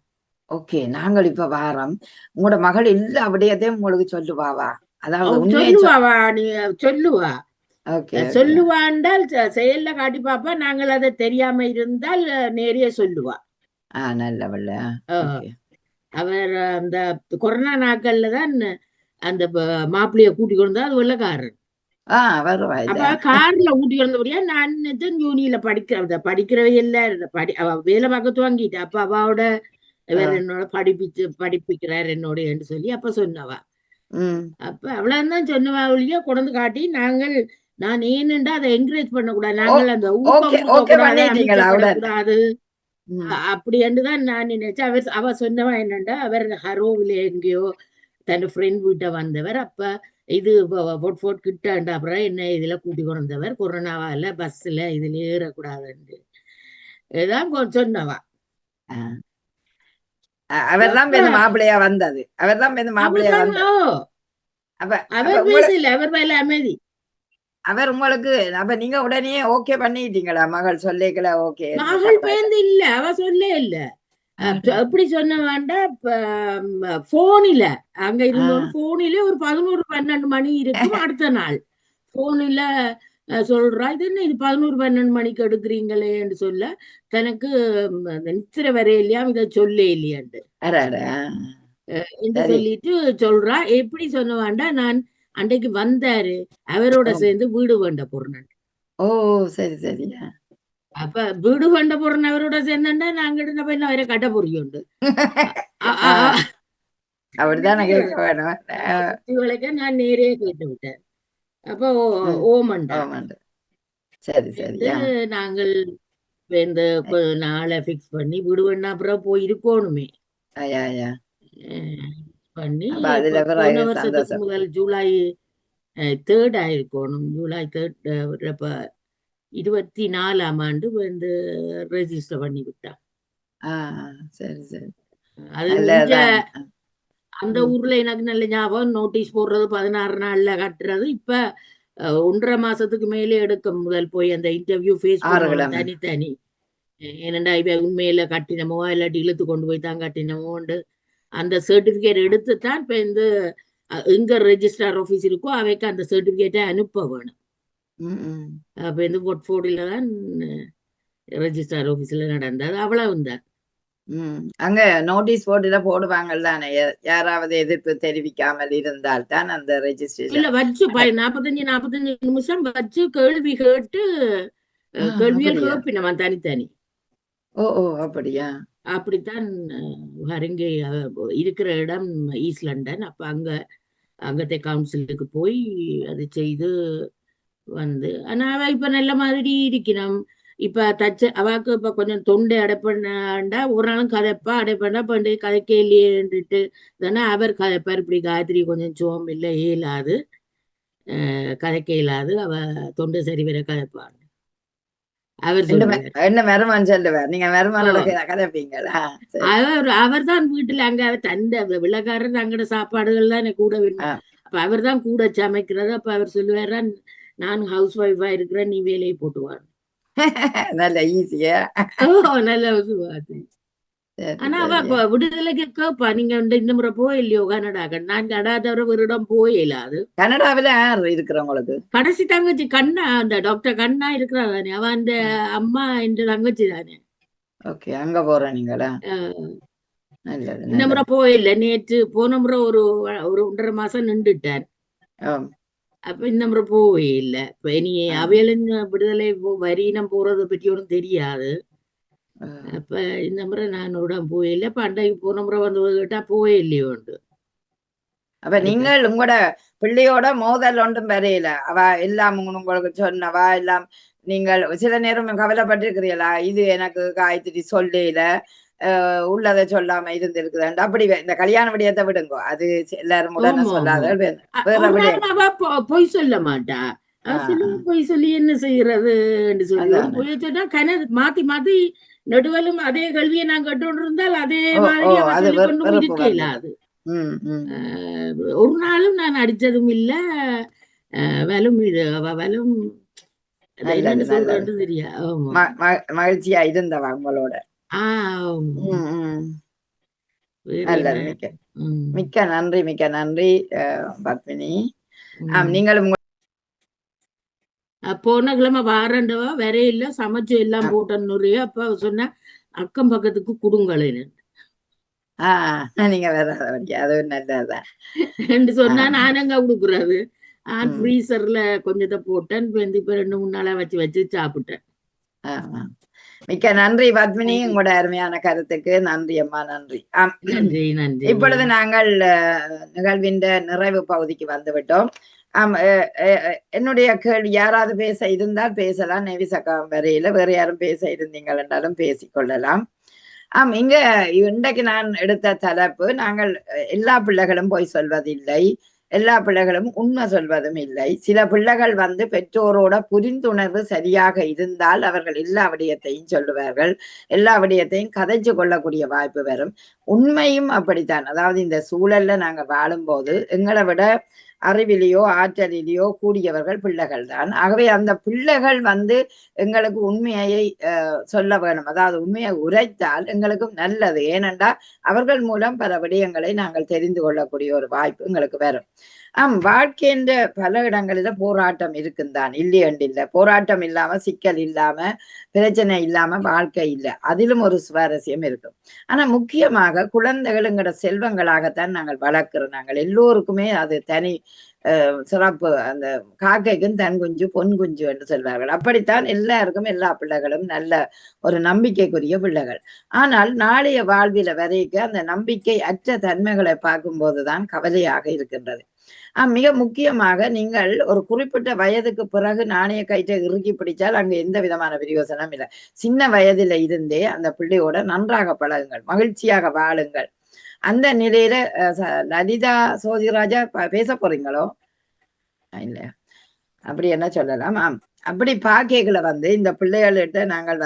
ஓகே, நாங்கள் இப்ப வாரம் உங்களோட மகள் இல்ல அப்படியதே உங்களுக்கு சொல்லுவாவா? அதாவது சொல்லுவாவா? நீ சொல்லுவா, சொல்லுவாண்டால் செயல்ல காட்டி பாப்பா. நாங்கள் அதை தெரியாம இருந்தால் நேரிய சொல்லுவா. நல்லவள்ள. அவர் அந்த கொரோனா நாட்கள்ல தான் அந்த மாப்பிள்ளைய கூட்டி கொண்டா, அது வெள்ளக்காரன். அப்ப கார்ல கூட்டி கொண்டபடியா நான் யூனியில படிக்கிறவை எல்லாம் அவ வேலை பார்க்க துவங்கிட்டு, அப்ப அவாவோட இவர் என்னோட படிப்பிக்கிறார் என்னோட என்று சொல்லி அப்ப சொன்னவா. அப்ப அவ்வளவுதான் சொன்னவா ஒழிய கொண்டு காட்டி நான் ஏன்னுண்டா அதை என்கரேஜ் பண்ணக்கூடாது, நாங்கள் அந்த கூடாது அப்படி என்றுதான் நான் நினைச்சேன். அவ சொன்னவா என்னண்டா, அவர் ஹரோவில எங்கேயோ தன் ஃப்ரெண்ட் வீட்டை வந்தவர். அப்ப இது போட் கிட்டாண்டா, அப்புறம் என்ன இதுல கூட்டி கொண்டவர், கொரோனாவால பஸ்ல இதுல ஏறக்கூடாதுன்னு ஏதான் சொன்னவா. அவர்தான் மாப்பிள்ளையா வந்தது. அவர் பேசல, அவர் மேல அமைதி. அவர் உங்களுக்கு அப்ப நீங்க உடனே ஓகே பண்ணிட்டீங்களா? மகள் சொல்லிக்கல? ஓகே, மகள் பேருந்து இல்ல, அவ சொல்ல இல்ல. எப்படி சொன்ன வேண்டாம், போனில அங்க இருந்தோம். போனில ஒரு 11-12 மணி இருக்கும் அடுத்த நாள். போனில சொல்றா, இது என்ன இது 11-12 மணிக்கு எடுக்கிறீங்களேன்னு சொல்ல, தனக்கு நித்திர வரையிலையாம் இதை சொல்ல இல்லையாண்டு என்று சொல்லிட்டு சொல்றா. எப்படி சொன்ன வேண்டா, நான் அன்றைக்கு வந்தாரு அவரோட சேர்ந்து வீடு வேண்ட போறேன். ஓ சரி சரி. அப்ப வீடு வேண்ட போறேன் அவரோட சேர்ந்தா நாங்க என்ன பண்ண அவரை கட்ட பொறியுண்டு. அப்படிதான் நான் நேரே கேட்டு விட்டேன். அப்போ ஓமண்டா சரி சரி. நாங்கள் இந்த நாளை பிக்ஸ் பண்ணி விடுவேன்னா அப்புறம் போய் இருக்கணுமே பண்ணி போன வருஷத்துக்கு முதல் ஜூலை 3 ஆயிருக்கணும். ஜூலை 3 24ஆம் ஆண்டு வந்து ரெஜிஸ்டர் பண்ணி விட்டான். சரி சரி. அது அந்த ஊர்ல எனக்கு நல்ல ஞாபகம், நோட்டீஸ் போடுறது 16 நாள்ல கட்டுறது. இப்ப 1.5 மாசத்துக்கு மேலே எடுக்க முதல் போய் அந்த இன்டர்வியூ ஃபேஸ் பண்ணுவோம் தனித்தனி. ஏனண்டா இவ உண்மையில கட்டினமோ இல்லாட்டி இழுத்து கொண்டு போய் தான் கட்டினமோண்டு அந்த சர்டிபிகேட் எடுத்துத்தான் இப்ப இந்த எங்க ரெஜிஸ்ட்ரார் ஆபீஸ் இருக்கோ அவைக்கு அந்த சர்டிபிகேட்டை அனுப்ப வேணும். அப்ப இந்த போர்ட்ஃபோலியோல தான் ரெஜிஸ்ட்ரார் ஆபீஸ்ல நடந்தது. அவ்வளவுதான். அங்க நோட்டீஸ் போர்டுல போடுவாங்கல்ல, யாராவது எதிர்ப்பு தெரிவிக்காமல் இருந்தால் தான் அந்த ரெஜிஸ்ட்ரேஷன். இல்ல வச்சு 45 நிமிஷம் வச்சு கேள்வி கேட்டு கேள்வியல் கேட்பினவன் தனித்தனி. ஓ ஓ அப்படியா? அப்படித்தான். இங்கே இருக்கிற இடம் ஈஸ்ட் லண்டன். அப்ப அங்கத்தை கவுன்சிலுக்கு போய் அது செய்து வந்து, ஆனா அவ இப்ப நல்ல மாதிரி இருக்கணும். இப்ப அவாக்கு இப்ப கொஞ்சம் தொண்டை அடைப்பண்ணாண்டா ஒரு நாளும் கதைப்பா அடைப்பண்ணா பண்டைய கதைக்கே இல்லையேன்ட்டு தானே அவர் கதைப்பார். இப்படி காயத்ரி கொஞ்சம் சுவம் இல்லை இயலாது கதைக்க இயலாது, அவ தொண்டை சரி வர கதைப்பார். அவர் அவர் தான் வீட்டுல அங்க தந்த விளக்காரர் அங்கட சாப்பாடுகள் தான் எனக்கு கூட வேணும். அப்ப அவர் தான் கூட சமைக்கிறது. அப்ப அவர் சொல்லுவாரா, நான் ஹவுஸ் ஒய்ஃபா இருக்கிறேன், நீ வேலையை போட்டுவார். நல்ல ஈஸியா. நல்ல ஆனா அவ விடுதலைக்கு கேப்பா, நீங்க இந்த முறை போயில்லையோ கனடாக்கு? நான் கனடா தவிர ஒரு இடம் போயிடாது. கனடாவில யார் இருக்கிறவங்களுக்கு கடைசி தங்கச்சி கண்ணா, அந்த டாக்டர் கண்ணா இருக்கிறா தானே, அவ அந்த அம்மா என்ற தங்கச்சி தானே. ஓகே, அங்க போறேன் நீங்களா? இந்த முறை போயில்ல. நேற்று போன முறை ஒரு 1.5 மாசம் நின்றுட்டேன். அப்ப இந்த முறை போவே இல்ல. இப்ப நீ அவையலின் விடுதலை வரியினம் போறதை பற்றி ஒன்றும் தெரியாது. அப்ப இந்த முறை நான் போயில்ல. பண்டைக்கு போன முறை வந்து கேட்டா போயே இல்லையோண்டு. அப்ப நீங்கள் உங்களோட பிள்ளையோட மோதல் ஒன்றும் வரையில, அவ எல்லாம் உங்களுக்கு சொன்னவா எல்லாம் நீங்கள் சில நேரம் கவலைப்பட்டிருக்கிறீங்களா? இது எனக்கு காயத்ரி சொல்லையில உள்ளதை சொல்லாம இருந்திருக்குது. அப்படி இந்த கல்யாண விடயத்தை விடுங்கோ, அது எல்லாரும் உடனே சொல்லாத. பொய் சொல்ல மாட்டா. பொய் சொல்லி என்ன செய்யறது சொல்லி பொய் சொன்னா மாத்தி மாத்தி நடுவலும் அதே கல்வியை நான் கட்டுண்டு இருந்தால் அதே மாதிரி இருக்க இல்லாது. ஒரு நாளும் நான் அடிச்சதும் இல்ல. வலும் வலும் சொல்றது தெரியா. மகிழ்ச்சியா இருந்தவா உங்களோட? மிக்க நன்றி, மிக்க நன்றி பத்மினி. நீங்களும் போன கிழமை வாரண்டவா வரையில சமைச்சு எல்லாம் போட்டேன்னு. அப்ப சொன்ன அக்கம் பக்கத்துக்கு குடுங்களேன்னு நீங்க வேற அது நல்லதான் சொன்னா நானங்க கொடுக்குறது. நான் ஃப்ரீசர்ல கொஞ்சத்தை போட்டேன். இப்ப 2-3 நாளா வச்சு சாப்பிட்டேன். மிக்க நன்றி பத்மினி, உங்களோட அருமையான கருத்துக்கு நன்றி அம்மா. நன்றி. நன்றி நன்றி. இப்பொழுது நாங்கள் நிகழ்வின் நிறைவு பகுதிக்கு வந்துவிட்டோம். என்னுடைய கேள்வி யாராவது பேச இருந்தால் பேசலாம். நெவிசக்கா வரையில வேற யாரும் பேச இருந்தீங்கள் என்றாலும் பேசிக்கொள்ளலாம். இங்க இன்றைக்கு நான் எடுத்த தலைப்பு, நாங்கள் எல்லா பிள்ளைகளும் போய் சொல்வதில்லை, எல்லா பிள்ளைகளும் உண்மை சொல்வதும் இல்லை. சில பிள்ளைகள் வந்து பெற்றோரோட புரிந்துணர்வு சரியாக இருந்தால் அவர்கள் எல்லா விடயத்தையும் சொல்லுவார்கள், எல்லா விடயத்தையும் கதைச்சு கொள்ளக்கூடிய வாய்ப்பு வரும். உண்மையும் அப்படித்தான். அதாவது இந்த சூழல்ல நாங்க வாழும்போது எங்களை விட அறிவிலையோ ஆற்றலிலேயோ கூடியவர்கள் பிள்ளைகள் தான். ஆகவே அந்த பிள்ளைகள் வந்து எங்களுக்கு உண்மையை சொல்ல வேணும். அதாவது உண்மையை உரைத்தால் எங்களுக்கும் நல்லது. ஏனென்றால் அவர்கள் மூலம் பல விடயங்களை நாங்கள் தெரிந்து கொள்ளக்கூடிய ஒரு வாய்ப்பு எங்களுக்கு வரும். வாழ்க்கைன்ற பல இடங்களில போராட்டம் இருக்குந்தான், இல்லையண்டில்ல. போராட்டம் இல்லாம, சிக்கல் இல்லாம, பிரச்சனை இல்லாம வாழ்க்கை இல்லை. அதிலும் ஒரு சுவாரஸ்யம் இருக்கும். ஆனா முக்கியமாக குழந்தைகளுங்கிற செல்வங்களாகத்தான் நாங்கள் வளர்க்கிறோம். நாங்கள் எல்லோருக்குமே அது தனி சிறப்பு. அந்த காக்கைக்கும் தன் குஞ்சு பொன் குஞ்சு என்று சொல்வார்கள். அப்படித்தான் எல்லாருக்கும் எல்லா பிள்ளைகளும் நல்ல ஒரு நம்பிக்கைக்குரிய பிள்ளைகள். ஆனால் நாளைய வாழ்வில வரைக்கும் அந்த நம்பிக்கை அற்ற தன்மைகளை பார்க்கும்போதுதான் கவலையாக இருக்கின்றது. மிக முக்கியமாக நீங்கள் ஒரு குறிப்பிட்ட வயதுக்கு பிறகு நாணய கயிற்றை இறுக்கி பிடிச்சால் அங்கு எந்த விதமான பிரயோசனம் இல்லை. சின்ன வயதில இருந்தே அந்த பிள்ளையோட நன்றாக பழகுங்கள், மகிழ்ச்சியாக வாழுங்கள். அந்த நிலையில லலிதா சோதிராஜா பேச போறீங்களோ இல்ல? அப்படி என்ன சொல்லலாம். அப்படி பாக்கைகளை இந்த பிள்ளைகள்கிட்ட நாங்கள்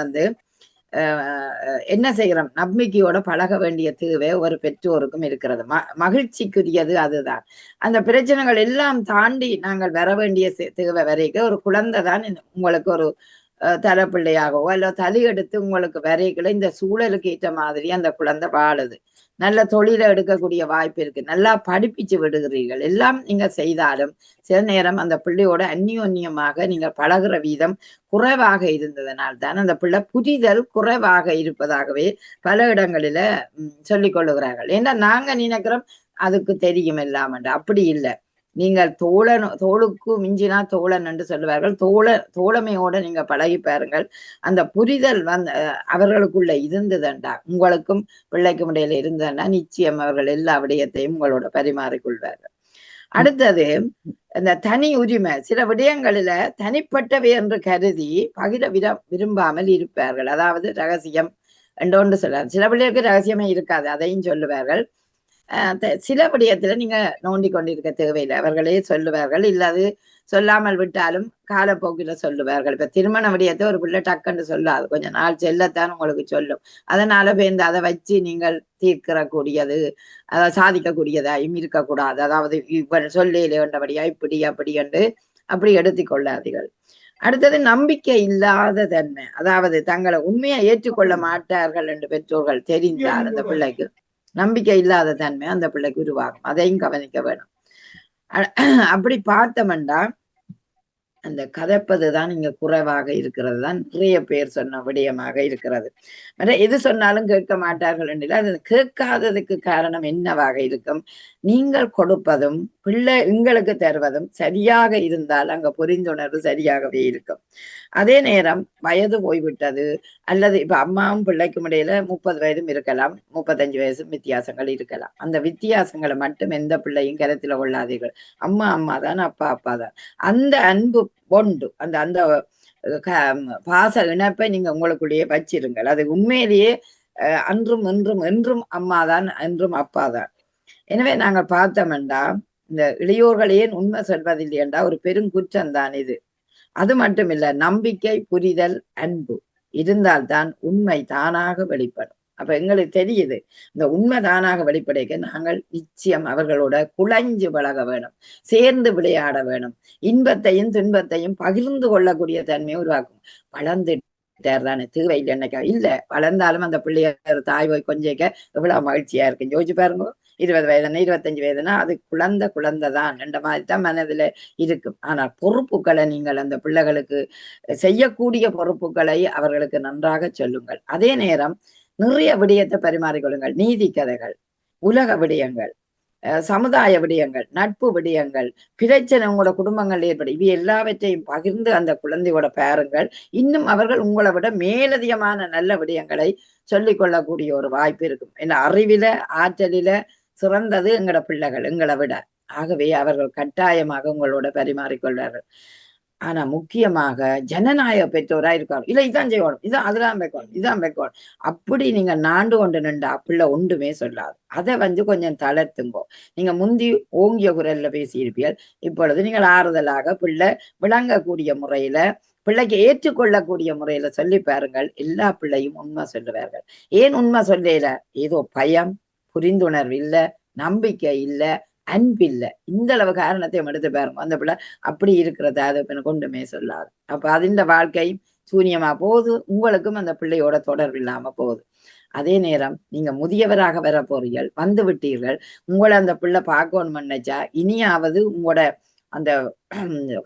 என்ன செய்கிறோம், நம்பிக்கையோட பழக வேண்டிய தேவை ஒரு பெற்றோருக்கும் இருக்கிறது. மகிழ்ச்சிக்குரியது அதுதான். அந்த பிரச்சனைகள் எல்லாம் தாண்டி நாங்கள் வர வேண்டிய தேவை வரைக்கும் ஒரு குழந்தை தான் உங்களுக்கு ஒரு தலைப்பிள்ளையாகவோ அல்ல தலையெடுத்து உங்களுக்கு வரைகளை இந்த சூழலுக்கு ஏற்ற மாதிரி அந்த குழந்தை வாழுது. நல்ல தொழிலை எடுக்கக்கூடிய வாய்ப்பு இருக்கு. நல்லா படிப்பிச்சு விடுகிறீர்கள். எல்லாம் நீங்க செய்தாலும் சில நேரம் அந்த பிள்ளையோட அந்நியோன்யமாக நீங்க பழகுற வீதம் குறைவாக இருந்ததனால்தான் அந்த பிள்ளை புரிதல் குறைவாக இருப்பதாகவே பல இடங்களில சொல்லிக் கொள்ளுகிறார்கள். ஏன்னா நாங்க நினைக்கிறோம் அதுக்கு தெரியும் இல்லாம. அப்படி இல்லை. நீங்கள் தோளுக்கு மிஞ்சினா தோழன் என்று சொல்லுவார்கள். தோழமையோட நீங்க பழகி பாருங்கள். அந்த புரிதல் அவர்களுக்குள்ள இருந்ததுண்டா, உங்களுக்கும் பிள்ளைக்கும் இடையில இருந்ததுன்னா நிச்சயம் அவர்கள் எல்லா விடயத்தையும் உங்களோட பரிமாறிக்கொள்வார்கள். அடுத்தது இந்த தனி உரிமை. சில விடயங்களில தனிப்பட்டவை என்று கருதி பகிர விரும்பாமல் இருப்பார்கள். அதாவது ரகசியம் என்றொன்று சொல்றாரு. சில பிள்ளைகளுக்கு ரகசியமே இருக்காது, அதையும் சொல்லுவார்கள். சில விடயத்துல நீங்க நோண்டி கொண்டிருக்க தேவையில்லை, அவர்களே சொல்லுவார்கள். இல்லாது சொல்லாமல் விட்டாலும் காலப்போக்கில சொல்லுவார்கள். இப்ப திருமண விடயத்தை ஒரு பிள்ளை டக்குன்னு சொல்லாது, கொஞ்ச நாள் செல்லத்தான் உங்களுக்கு சொல்லும். அதனால பேருந்து அதை வச்சு நீங்கள் தீர்க்கிறக்கூடியது, அதை சாதிக்கக்கூடியதாயும் இருக்கக்கூடாது. அதாவது இவன் சொல்லையில வேண்டபடியா இப்படி அப்படி என்று அப்படி எடுத்துக்கொள்ளாதீர்கள். அடுத்தது நம்பிக்கை இல்லாத தன்மை. அதாவது தங்களை உண்மையை ஏற்றுக்கொள்ள மாட்டார்கள் என்று பெற்றோர்கள் தெரிந்தால் அந்த பிள்ளைக்கு நம்பிக்கை இல்லாத தன்மை அந்த பிள்ளைக்கு உருவாகும். அதையும் கவனிக்க வேணும். அப்படி பார்த்தோம்னா அந்த கதைப்பதுதான் இங்க குறைவாக இருக்கிறது தான் நிறைய பேர் சொன்ன விடயமாக இருக்கிறது. எது சொன்னாலும் கேட்க மாட்டார்கள் என்று அது கேட்காததுக்கு காரணம் என்னவாக இருக்கும்? நீங்கள் கொடுப்பதும் பிள்ளை உங்களுக்கு தருவதும் சரியாக இருந்தால் அங்க புரிந்துணர்வு சரியாகவே இருக்கும். அதே நேரம் வயது போய்விட்டது, அல்லது இப்ப அம்மாவும் பிள்ளைக்கும் இடையில 30 வயதும் இருக்கலாம், 35 வயசும் வித்தியாசங்கள் இருக்கலாம். அந்த வித்தியாசங்களை மட்டும் எந்த பிள்ளையும் கருத்துல கொள்ளாதீர்கள். அம்மா அம்மா தான், அப்பா அப்பா தான். அந்த அன்பு பொண்டு அந்த பாச இணைப்பை நீங்க உங்களுக்குள்ளேயே வச்சிருங்கள். அது உண்மையிலேயே அன்றும் என்றும் என்றும் அம்மாதான், என்றும் அப்பாதான். எனவே நாங்க பார்த்தோம்டா இந்த இளையோர்களே உண்மை சொல்வதில்லையண்டா ஒரு பெருங்குற்றம் தான் இது. அது மட்டும் இல்ல, நம்பிக்கை, புரிதல், அன்பு இருந்தால்தான் உண்மை தானாக வெளிப்படும். அப்ப எங்களுக்கு தெரியுது இந்த உண்மை தானாக வெளிப்படைக்க நாங்கள் நிச்சயம் அவர்களோட குழைஞ்சு பழக வேணும், சேர்ந்து விளையாட வேணும், இன்பத்தையும் துன்பத்தையும் பகிர்ந்து கொள்ளக்கூடிய தன்மையை உருவாக்கும். வளர்ந்துட்டார் தானே தேவையில்லை என்னைக்கா இல்ல, வளர்ந்தாலும் அந்த பிள்ளைய தாய் போய் கொஞ்சம் எவ்வளவு மகிழ்ச்சியா இருக்கு யோசிச்சு பாருங்க. 20 வயதுனா 25 வயதுனா அது குழந்தைதான் என்ற மாதிரி தான் மனதுல இருக்கும். ஆனால் பொறுப்புகளை நீங்கள் அந்த பிள்ளைகளுக்கு செய்யக்கூடிய பொறுப்புகளை அவர்களுக்கு நன்றாக சொல்லுங்கள். அதே நேரம் நிறைய விடயத்தை பரிமாறிக்கொள்ளுங்கள். நீதி கதைகள், உலக விடயங்கள், சமுதாய விடயங்கள், நட்பு விடயங்கள், பிரச்சனை உங்களோட குடும்பங்கள் ஏற்படும், இவை எல்லாவற்றையும் பகிர்ந்து அந்த குழந்தையோட பாருங்கள். இன்னும் அவர்கள் உங்களை விட மேலதிகமான நல்ல விடயங்களை சொல்லிக் கொள்ளக்கூடிய ஒரு வாய்ப்பு இருக்கும். ஏன்னா அறிவில ஆற்றலில சிறந்தது எங்களோட பிள்ளைகள் எங்களை விட. ஆகவே அவர்கள் கட்டாயமாக உங்களோட பரிமாறிக்கொள்வார்கள். ஆனா முக்கியமாக ஜனநாயக பெற்றோரா இருக்காரு. இல்ல இதான் செய்யணும், இதான் அதெல்லாம் வைக்கணும், இதான் வைக்கணும். அப்படி நீங்க நாண்டு கொண்டு நின்றா பிள்ளை ஒன்றுமே சொல்லாது. அதை கொஞ்சம் தளர்த்துங்கோ. நீங்க முந்தி ஓங்கிய குரல்ல பேசியிருப்பீர்கள். இப்பொழுது நீங்கள் ஆறுதலாக பிள்ளை விளங்கக்கூடிய முறையில, பிள்ளைக்கு ஏற்றுக்கொள்ளக்கூடிய முறையில சொல்லி பாருங்கள். எல்லா பிள்ளையும் உண்மை சொல்லுவார்கள். ஏன் உண்மை சொல்லல? ஏதோ பயம், புரிந்துணர்வு இல்ல, நம்பிக்கை இல்ல, அன்பில்லை. இந்த அளவு காரணத்தையும் எடுத்து பாருங்க. அந்த பிள்ளை அப்படி இருக்கிறத அதை கொண்டுமே சொல்லாது. அப்ப அதிண்ட வாழ்க்கை சூன்யமா போகுது, உங்களுக்கும் அந்த பிள்ளையோட தொடர்பு இல்லாம போகுது. அதே நேரம் நீங்க முதியவராக வர போறீர்கள், வந்து விட்டீர்கள், உங்களை அந்த பிள்ளை பார்க்கணும் நினைச்சா இனியாவது உங்களோட அந்த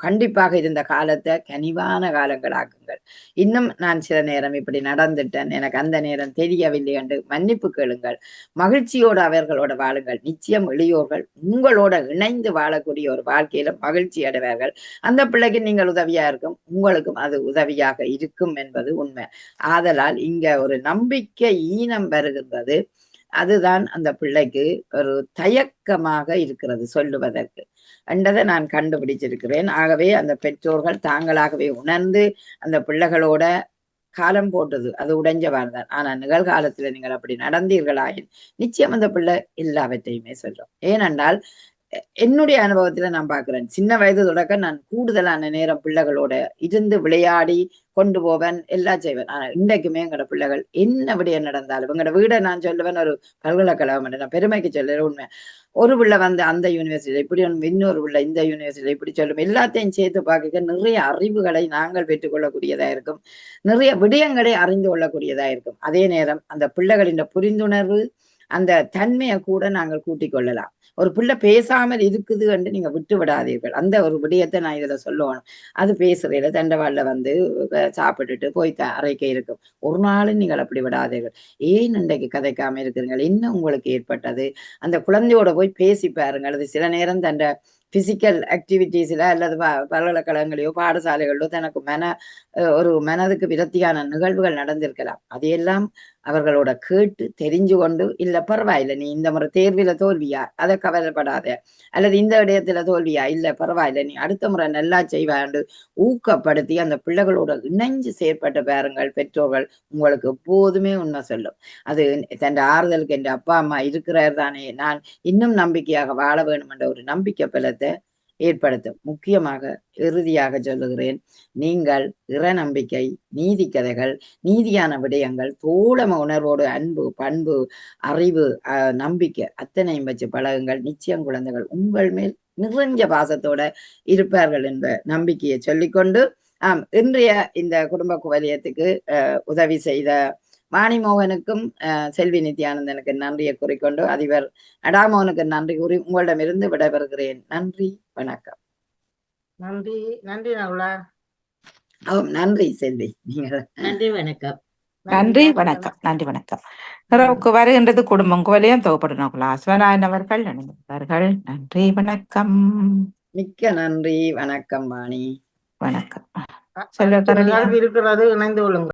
கண்டிப்பாக இருந்த காலத்தை கனிவான காலங்களாக்குங்கள். இன்னும் நான் சில நேரம் இப்படி நடந்துட்டேன், எனக்கு அந்த நேரம் தெரியவில்லை என்று மன்னிப்பு கேளுங்கள். மகிழ்ச்சியோடு அவர்களோட வாழுங்கள். நிச்சயம் எளியோர்கள் உங்களோட இணைந்து வாழக்கூடிய ஒரு வாழ்க்கையில மகிழ்ச்சி அடைவார்கள். அந்த பிள்ளைக்கு நீங்கள் உதவியா இருக்கும், உங்களுக்கும் அது உதவியாக இருக்கும் என்பது உண்மை. ஆதலால் இங்க ஒரு நம்பிக்கை ஈனம் வருகின்றது. அதுதான் அந்த பிள்ளைக்கு ஒரு தயக்கமாக இருக்கிறது சொல்லுவதற்கு என்றதை நான் கண்டுபிடிச்சிருக்கிறேன். ஆகவே அந்த பெற்றோர்கள் தாங்களாகவே உணர்ந்து அந்த பிள்ளைகளோட காலம் போட்டது அது உடைஞ்சவாறு தான். ஆனா நிகழ்காலத்துல நீங்கள் அப்படி நடந்தீர்களாயின் நிச்சயம் அந்த பிள்ளை எல்லாவற்றையுமே சொல்றோம். ஏனென்றால் என்னுடைய அனுபவத்துல நான் பாக்குறேன், சின்ன வயது தொடக்க நான் கூடுதலான நேரம் பிள்ளைகளோட இருந்து விளையாடி கொண்டு போவேன், எல்லாம் செய்வேன். ஆனா இன்றைக்குமே எங்களோட பிள்ளைகள் என்ன விடயம் நடந்தாலும் எங்களோட வீடை நான் சொல்லுவேன் ஒரு பல்கலைக்கழகம் என்று நான் பெருமைக்கு சொல்லுறேன். உண்மை, ஒரு பிள்ளை வந்து அந்த யூனிவர்சிட்டியில இப்படி, இன்னொரு பிள்ளை இந்த யூனிவர்சிட்டியில இப்படி சொல்லும், எல்லாத்தையும் சேர்த்து பார்க்க நிறைய அறிவுகளை நாங்கள் பெற்றுக்கொள்ளக்கூடியதா இருக்கும், நிறைய விடயங்களை அறிந்து கொள்ளக்கூடியதா இருக்கும். அதே நேரம் அந்த பிள்ளைகளின் புரிந்துணர்வு அந்த தன்மையை கூட நாங்கள் கூட்டிக் கொள்ளலாம். ஒரு பிள்ளை பேசாமல் இருக்குது என்று நீங்க விட்டு விடாதீர்கள். அந்த ஒரு விடயத்தை நான் இதுல சொல்லணும். அது பேசுறதுல தண்டவாள வந்து சாப்பிட்டுட்டு போய் அறைக்க இருக்கும். ஒரு நாளும் நீங்கள் அப்படி விடாதீர்கள். ஏன் இன்றைக்கு கதைக்காம இருக்கிறீர்கள், என்ன உங்களுக்கு ஏற்பட்டது, அந்த குழந்தையோட போய் பேசி பாருங்கள். அது சில நேரம் தண்ட பிசிக்கல் ஆக்டிவிட்டிஸ்ல அல்லது பல்கலைக்கழகங்களையோ பாடசாலைகளோ தனக்கு ஒரு மனதுக்கு விரத்தியான நிகழ்வுகள் நடந்திருக்கலாம். அதையெல்லாம் அவர்களோட கேட்டு தெரிஞ்சு கொண்டு, இல்ல பரவாயில்ல, நீ இந்த முறை தேர்வில தோல்வியா, அதை கவலைப்படாத, அல்லது இந்த இடத்துல தோல்வியா, இல்ல பரவாயில்ல, நீ அடுத்த முறை நல்லா செய்வாண்டு ஊக்கப்படுத்தி அந்த பிள்ளைகளோட இணைஞ்சு செயற்பட்டு பாருங்கள். பெற்றோர்கள் உங்களுக்கு எப்போதுமே உண்மை சொல்லும். அது தன் ஆறுதலுக்கு என் அப்பா அம்மா இருக்கிறார் தானே, நான் இன்னும் நம்பிக்கையாக வாழ வேண்டும் என்ற ஒரு நம்பிக்கை பலத்தை ஏற்படுத்தும். முக்கியமாக இறுதியாக சொல்லுகிறேன், நீங்கள் இற நம்பிக்கை, நீதி கதைகள், நீதியான விடயங்கள், தோழம உணர்வோடு அன்பு, பண்பு, அறிவு, நம்பிக்கை அத்தனையும் வச்சு பழகுங்கள். நிச்சயம் குழந்தைகள் உங்கள் மேல் நிறைஞ்ச பாசத்தோட இருப்பார்கள் என்ற நம்பிக்கையை சொல்லிக்கொண்டு, இன்றைய இந்த குடும்ப குவலியத்துக்கு உதவி செய்த வாணிமோகனுக்கும் செல்வி நித்யானந்தனுக்கு நன்றியை கூறிக்கொண்டு அதிபர் நடாமோகனுக்கு நன்றி கூறி உங்களிடமிருந்து விடைபெறுகிறேன். நன்றி, வணக்கம். நன்றி. நன்றி நகுலா. நன்றி செல்வி. நன்றி, வணக்கம். நன்றி, வணக்கம். நன்றி, வணக்கம். நிறைவுக்கு வருகின்றது குடும்பம் குவலியம் தொகுப்படும் அஸ்வநாயன் அவர்கள் நினைவார்கள். நன்றி, வணக்கம். மிக்க நன்றி, வணக்கம் வாணி. வணக்கம். இருக்கிறது, இணைந்து கொள்ளுங்கள்.